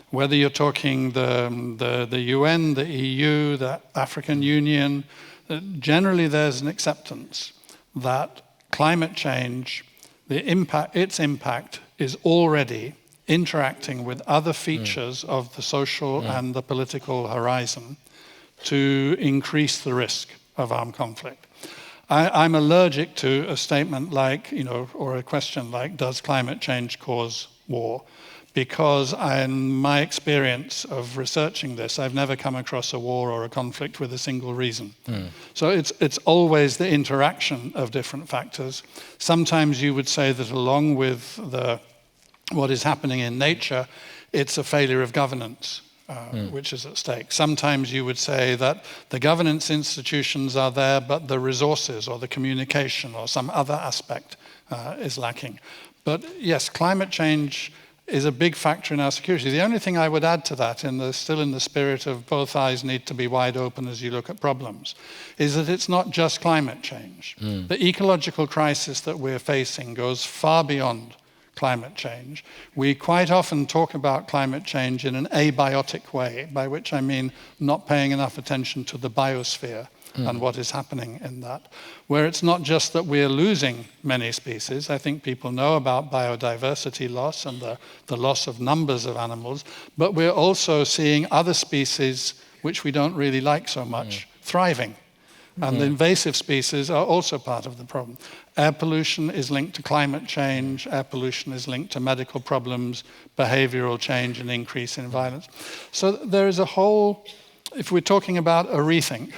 whether you're talking the UN, the EU, the African Union, generally there's an acceptance that climate change, its impact is already interacting with other features of the social and the political horizon to increase the risk of armed conflict. I'm allergic to a statement like, or a question like, does climate change cause war? Because in my experience of researching this, I've never come across a war or a conflict with a single reason. So it's always the interaction of different factors. Sometimes you would say that along with what is happening in nature, it's a failure of governance. which is at stake. Sometimes you would say that the governance institutions are there, but the resources or the communication or some other aspect is lacking. But yes, climate change is a big factor in our security. The only thing I would add to that, still in the spirit of both eyes need to be wide open as you look at problems, is that it's not just climate change. The ecological crisis that we're facing goes far beyond climate change. We quite often talk about climate change in an abiotic way, by which I mean not paying enough attention to the biosphere and what is happening in that, where it's not just that we're losing many species. I think people know about biodiversity loss and the loss of numbers of animals, but we're also seeing other species which we don't really like so much thriving. And the invasive species are also part of the problem. Air pollution is linked to climate change. Air pollution is linked to medical problems, behavioral change, and increase in violence. So there is a whole, if we're talking about a rethink,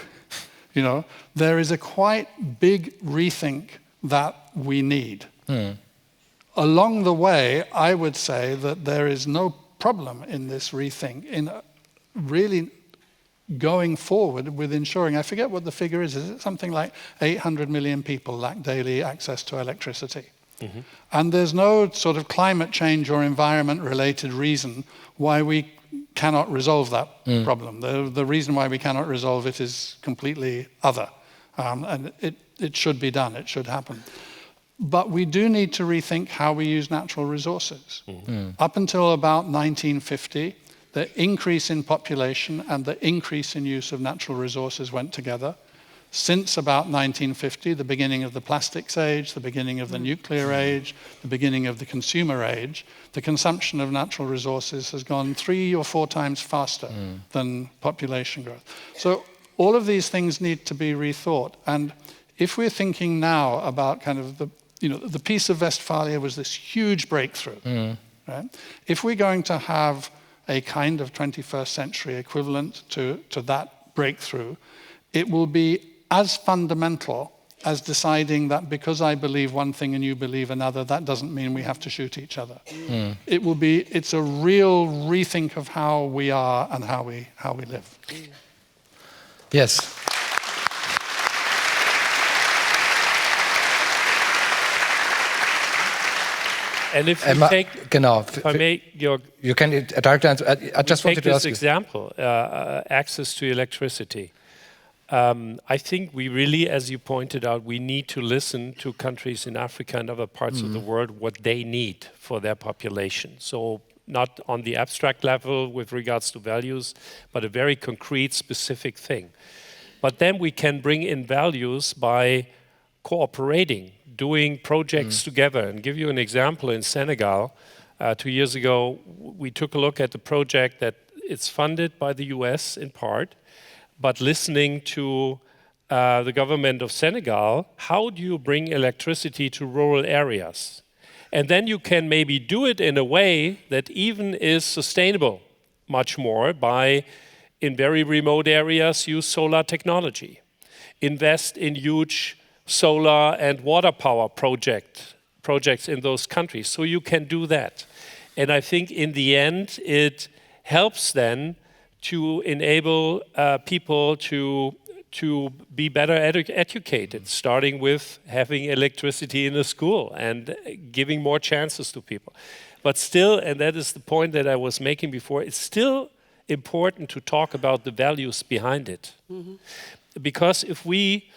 there is a quite big rethink that we need. Along the way, I would say that there is no problem in this rethink in really going forward with ensuring, I forget what the figure is it something like 800 million people lack daily access to electricity? And there's no sort of climate change or environment-related reason why we cannot resolve that problem. The reason why we cannot resolve it is completely other. And it should be done, it should happen. But we do need to rethink how we use natural resources. Up until about 1950, the increase in population and the increase in use of natural resources went together. Since about 1950, the beginning of the plastics age, the beginning of the nuclear age, the beginning of the consumer age, the consumption of natural resources has gone 3 or 4 times faster than population growth. So all of these things need to be rethought. And if we're thinking now about kind of the Peace of Westphalia was this huge breakthrough, right? If we're going to have a kind of 21st century equivalent to that breakthrough, it will be as fundamental as deciding that because I believe one thing and you believe another, that doesn't mean we have to shoot each other. It's a real rethink of how we are and how we live. Yes. And if you take, if I may, Georg, you can direct answer. I just wanted to ask you. Take this example, access to electricity. I think we really, as you pointed out, we need to listen to countries in Africa and other parts of the world, what they need for their population. So not on the abstract level with regards to values, but a very concrete, specific thing. But then we can bring in values by cooperating, doing projects together. And give you an example, in Senegal, 2 years ago, we took a look at the project that it's funded by the US in part, but listening to the government of Senegal, how do you bring electricity to rural areas? And then you can maybe do it in a way that even is sustainable much more by, in very remote areas, use solar technology. Invest in huge solar and water power projects in those countries. So you can do that. And I think in the end, it helps then to enable people to be better educated, starting with having electricity in a school and giving more chances to people. But still, and that is the point that I was making before, it's still important to talk about the values behind it. Because if we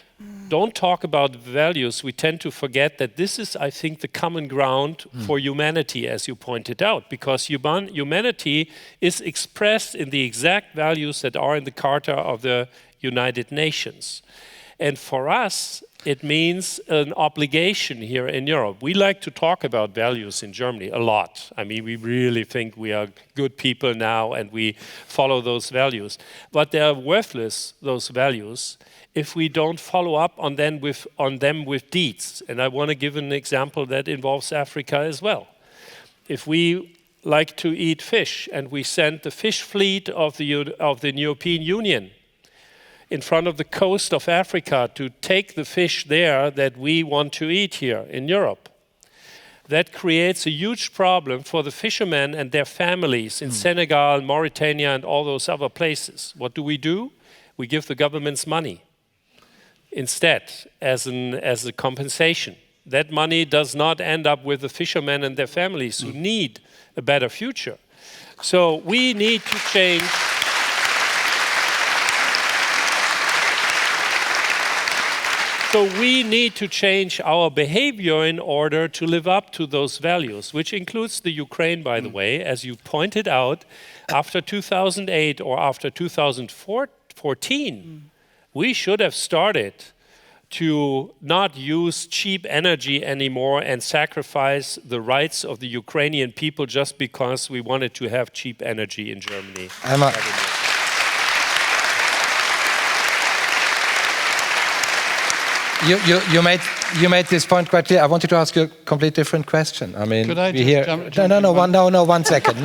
don't talk about values, we tend to forget that this is, I think, the common ground for humanity, as you pointed out, because humanity is expressed in the exact values that are in the Charter of the United Nations. And for us, it means an obligation here in Europe. We like to talk about values in Germany a lot. I mean, we really think we are good people now and we follow those values. But they are worthless, those values, if we don't follow up on them with deeds. And I want to give an example that involves Africa as well. If we like to eat fish and we send the fish fleet of the European Union in front of the coast of Africa to take the fish there that we want to eat here in Europe, that creates a huge problem for the fishermen and their families in Senegal, Mauritania, and all those other places. What do? We give the governments money instead as a compensation. That money does not end up with the fishermen and their families who need a better future. So we need to change. So we need to change our behavior in order to live up to those values, which includes the Ukraine, by the way. As you pointed out, after 2008 or after 2014, we should have started to not use cheap energy anymore and sacrifice the rights of the Ukrainian people just because we wanted to have cheap energy in Germany. You made this point quite clear. I wanted to ask you a completely different question. I mean, Could I we just hear... jump one second.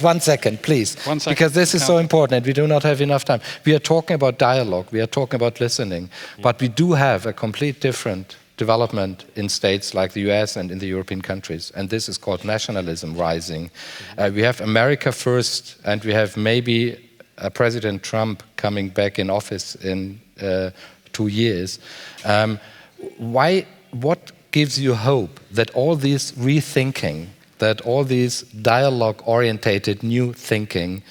One second, please. 1 second. Because this is so important and we do not have enough time. We are talking about dialogue, we are talking about listening, but we do have a complete different development in states like the US and in the European countries, and this is called nationalism rising. We have America first, and we have maybe President Trump coming back in office in 2 years. What gives you hope that all this rethinking, that all this dialogue-orientated new thinking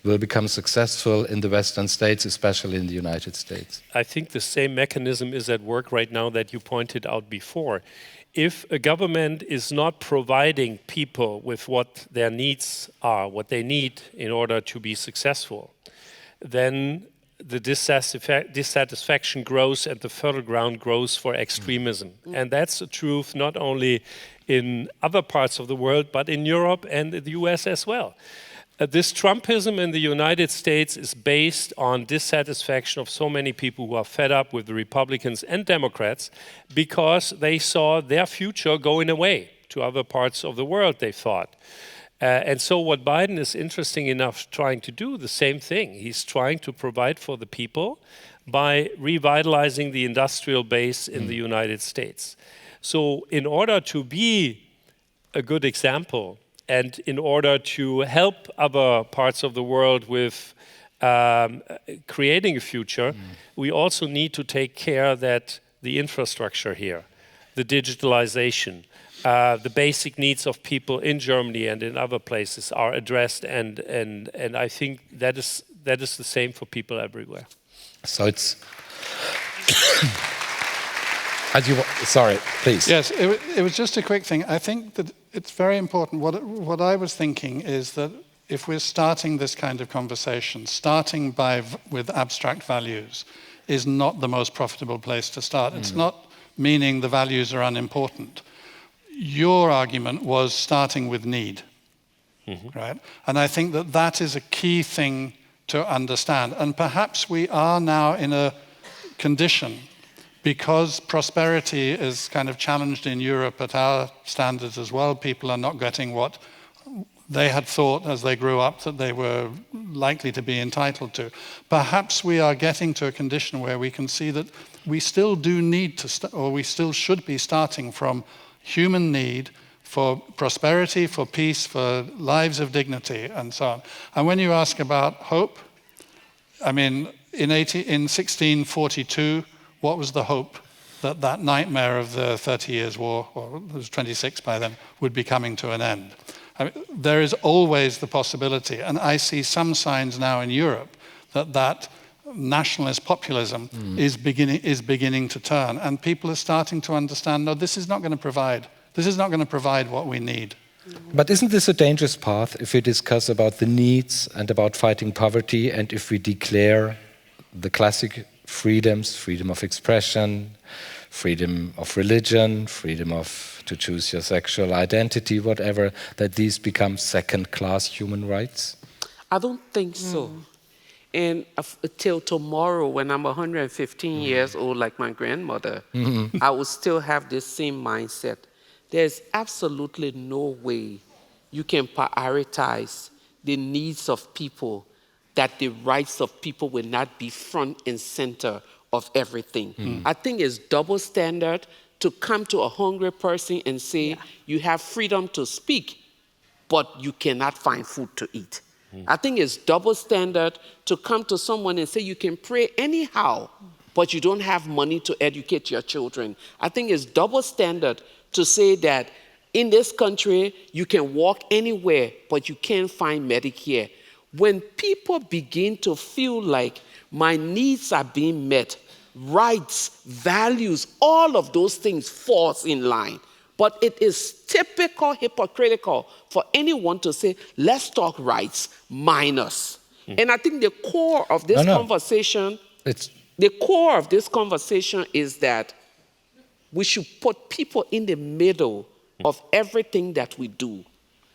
will become successful in the Western states, especially in the United States? I think the same mechanism is at work right now that you pointed out before. If a government is not providing people with what their needs are, what they need in order to be successful, then the dissatisfaction grows and the fertile ground grows for extremism. And that's a truth not only in other parts of the world, but in Europe and in the US as well. This Trumpism in the United States is based on dissatisfaction of so many people who are fed up with the Republicans and Democrats because they saw their future going away to other parts of the world, they thought. And so what Biden is interesting enough trying to do, the same thing. He's trying to provide for the people by revitalizing the industrial base in the United States. So in order to be a good example and in order to help other parts of the world with creating a future, we also need to take care that the infrastructure here, the digitalization, the basic needs of people in Germany and in other places are addressed, and I think that is the same for people everywhere. So it's... Sorry, please. Yes, it was just a quick thing. I think that it's very important. What I was thinking is that if we're starting this kind of conversation, starting with abstract values is not the most profitable place to start. It's not meaning the values are unimportant. Your argument was starting with need, right? And I think that that is a key thing to understand. And perhaps we are now in a condition, because prosperity is kind of challenged in Europe at our standards as well. People are not getting what they had thought as they grew up that they were likely to be entitled to. Perhaps we are getting to a condition where we can see that we still do need to, or we still should be starting from human need for prosperity, for peace, for lives of dignity, and so on. And when you ask about hope, I mean, in 1642, what was the hope that that nightmare of the 30 Years' War, or it was 26 by then, would be coming to an end? I mean, there is always the possibility, and I see some signs now in Europe that nationalist populism is beginning to turn, and people are starting to understand, no, this is not going to provide what we need. But isn't this a dangerous path if we discuss about the needs and about fighting poverty, and if we declare the classic freedoms, freedom of expression, freedom of religion, freedom to choose your sexual identity, whatever, that these become second-class human rights? I don't think so. And till tomorrow, when I'm 115 years old, like my grandmother, I will still have this same mindset. There's absolutely no way you can prioritize the needs of people, that the rights of people will not be front and center of everything. I think it's double standard to come to a hungry person and say, you have freedom to speak, but you cannot find food to eat. I think it's double standard to come to someone and say you can pray anyhow, but you don't have money to educate your children. I think it's double standard to say that in this country, you can walk anywhere, but you can't find Medicare. When people begin to feel like my needs are being met, rights, values, all of those things falls in line. But it is typical hypocritical for anyone to say, let's talk rights minus. And I think the core of this conversation, the core of this conversation is that we should put people in the middle of everything that we do.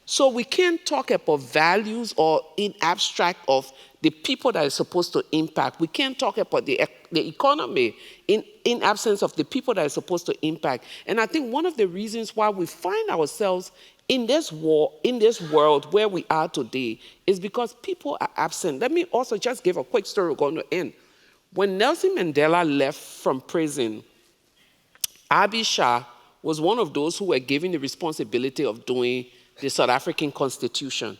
So we can't talk about values or in abstract of the people that are supposed to impact. We can't talk about the economy in absence of the people that are supposed to impact. And I think one of the reasons why we find ourselves in this war, in this world where we are today, is because people are absent. Let me also just give a quick story we're going to end. When Nelson Mandela left from prison, Abi Shah was one of those who were given the responsibility of doing the South African Constitution.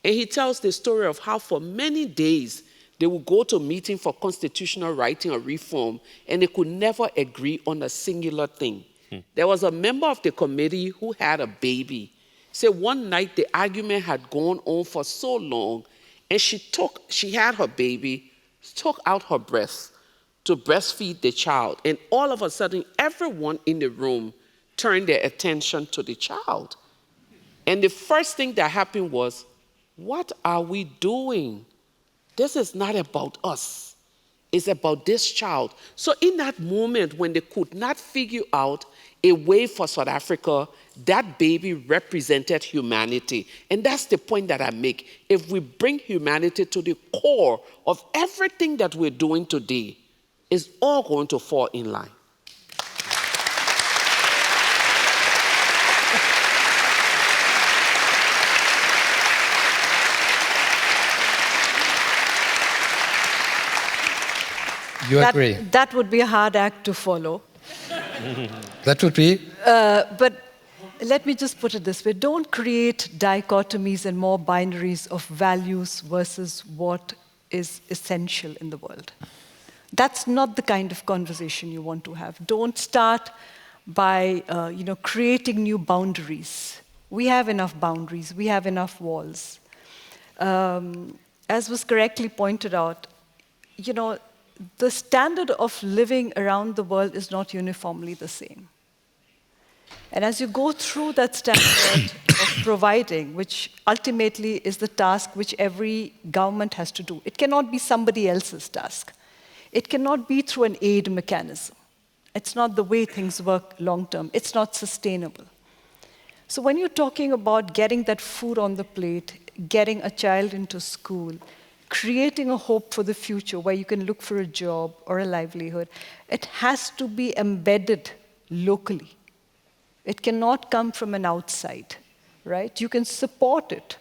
And he tells the story of how for many days they would go to a meeting for constitutional writing or reform, and they could never agree on a singular thing. There was a member of the committee who had a baby. So one night the argument had gone on for so long, and she had her baby, took out her breast to breastfeed the child. And all of a sudden, everyone in the room turned their attention to the child. And the first thing that happened was, what are we doing? This is not about us. It's about this child. So in that moment when they could not figure out a way for South Africa, that baby represented humanity. And that's the point that I make. If we bring humanity to the core of everything that we're doing today, it's all going to fall in line. You agree? That would be a hard act to follow. That would be? But let me just put it this way. Don't create dichotomies and more binaries of values versus what is essential in the world. That's not the kind of conversation you want to have. Don't start by creating new boundaries. We have enough boundaries. We have enough walls. As was correctly pointed out, the standard of living around the world is not uniformly the same. And as you go through that standard of providing, which ultimately is the task which every government has to do, it cannot be somebody else's task. It cannot be through an aid mechanism. It's not the way things work long term. It's not sustainable. So when you're talking about getting that food on the plate, getting a child into school, creating a hope for the future where you can look for a job or a livelihood, it has to be embedded locally. It cannot come from an outside, right? You can support it,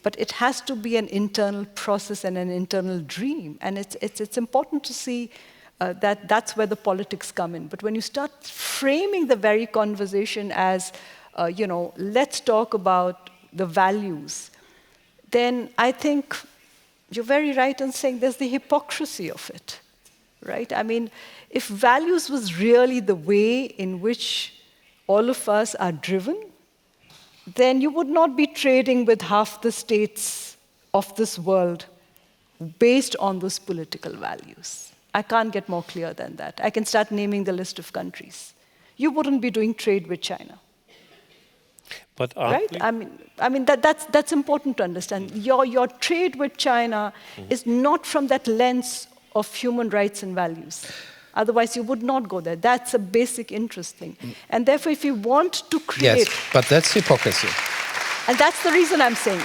but it has to be an internal process and an internal dream. And it's important to see that that's where the politics come in. But when you start framing the very conversation as, let's talk about the values, then I think you're very right in saying there's the hypocrisy of it, right? I mean, if values was really the way in which all of us are driven, then you would not be trading with half the states of this world based on those political values. I can't get more clear than that. I can start naming the list of countries. You wouldn't be doing trade with China. But right? I mean that's important to understand. Your trade with China is not from that lens of human rights and values. Otherwise, you would not go there. That's a basic interest thing. And therefore, if you want to create... Yes, but that's hypocrisy. And that's the reason I'm saying.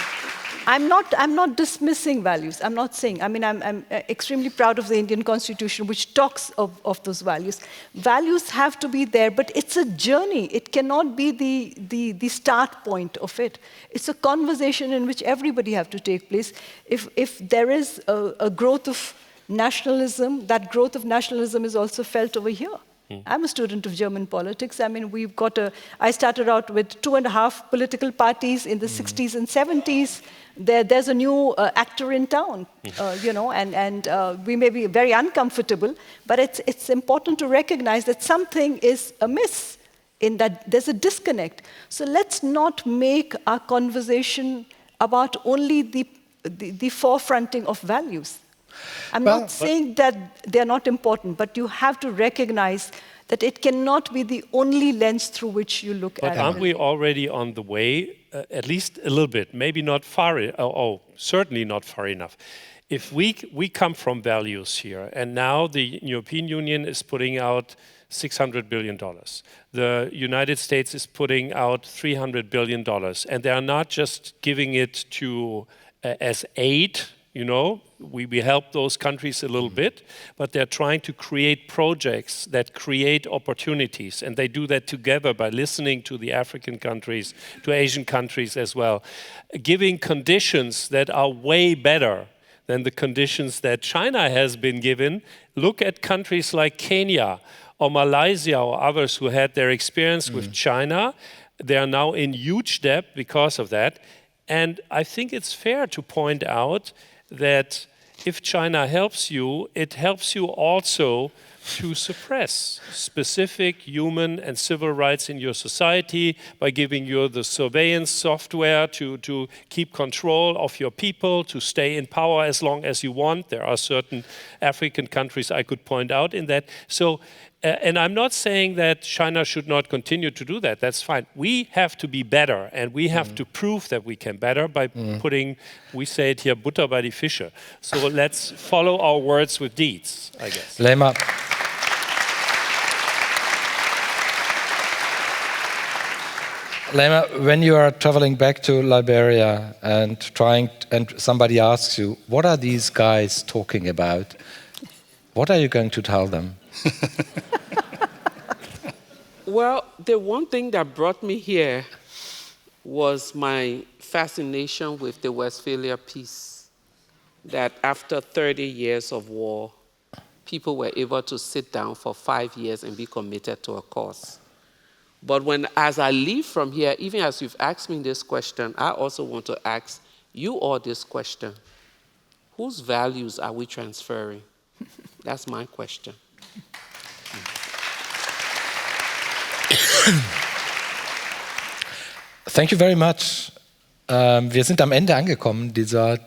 I'm not dismissing values. I'm not saying. I mean, I'm extremely proud of the Indian Constitution, which talks of those values. Values have to be there, but it's a journey. It cannot be the start point of it. It's a conversation in which everybody have to take place. If there is a growth of nationalism, that growth of nationalism is also felt over here. I'm a student of German politics. I mean, I started out with 2.5 political parties in the 60s and 70s. There's a new actor in town, and we may be very uncomfortable, but it's important to recognize that something is amiss, in that there's a disconnect. So let's not make our conversation about only the forefronting of values. I'm not saying that they're not important, but you have to recognize that it cannot be the only lens through which you look at it. But aren't we already on the way, at least a little bit, maybe not far, certainly not far enough. If we come from values here, and now the European Union is putting out $600 billion. The United States is putting out $300 billion, and they are not just giving it to as aid. We help those countries a little bit, but they're trying to create projects that create opportunities, and they do that together by listening to the African countries, to Asian countries as well, giving conditions that are way better than the conditions that China has been given. Look at countries like Kenya or Malaysia or others who had their experience with China. They are now in huge debt because of that. And I think it's fair to point out that if China helps you, it helps you also to suppress specific human and civil rights in your society by giving you the surveillance software to keep control of your people, to stay in power as long as you want. There are certain African countries I could point out in that. So, and I'm not saying that China should not continue to do that. That's fine. We have to be better, and we have to prove that we can better by putting, we say it here, Butter bei die Fische. So let's follow our words with deeds, I guess. Leymah. Leymah, when you are traveling back to Liberia and somebody asks you, what are these guys talking about? What are you going to tell them? Well, the one thing that brought me here was my fascination with the Westphalia peace, that after 30 years of war, people were able to sit down for 5 years and be committed to a cause. But as I leave from here, even as you've asked me this question, I also want to ask you all this question. Whose values are we transferring? That's my question. Thank you very much. Wir sind am Ende angekommen dieser.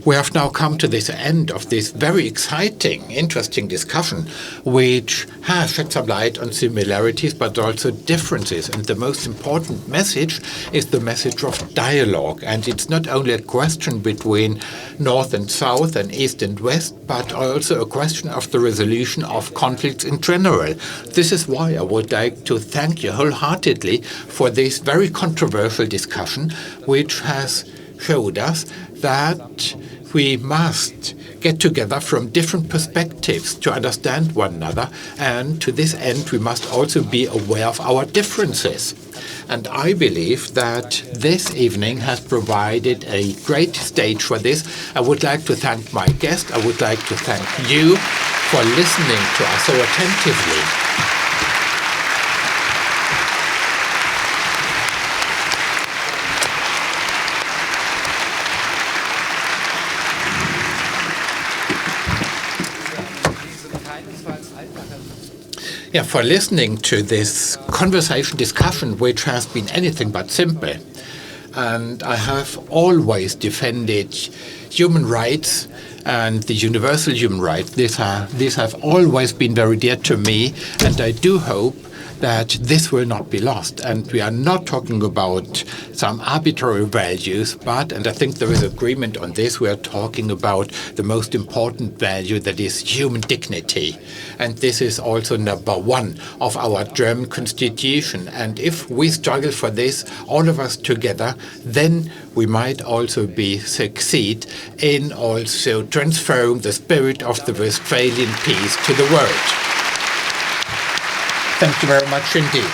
We have now come to this end of this very exciting, interesting discussion, which has shed some light on similarities but also differences. And the most important message is the message of dialogue. And it's not only a question between North and South and East and West, but also a question of the resolution of conflicts in general. This is why I would like to thank you wholeheartedly for this very controversial discussion, which has showed us that we must get together from different perspectives to understand one another, and to this end we must also be aware of our differences. And I believe that this evening has provided a great stage for this. I would like to thank my guest. I would like to thank you for listening to us so attentively. For listening to this conversation discussion, which has been anything but simple. And I have always defended human rights and the universal human rights. These have always been very dear to me, and I do hope that this will not be lost. And we are not talking about some arbitrary values, but, and I think there is agreement on this, we are talking about the most important value, that is human dignity. And this is also number one of our German constitution. And if we struggle for this, all of us together, then we might also succeed in also transferring the spirit of the Westphalian peace to the world. Thank you very much indeed.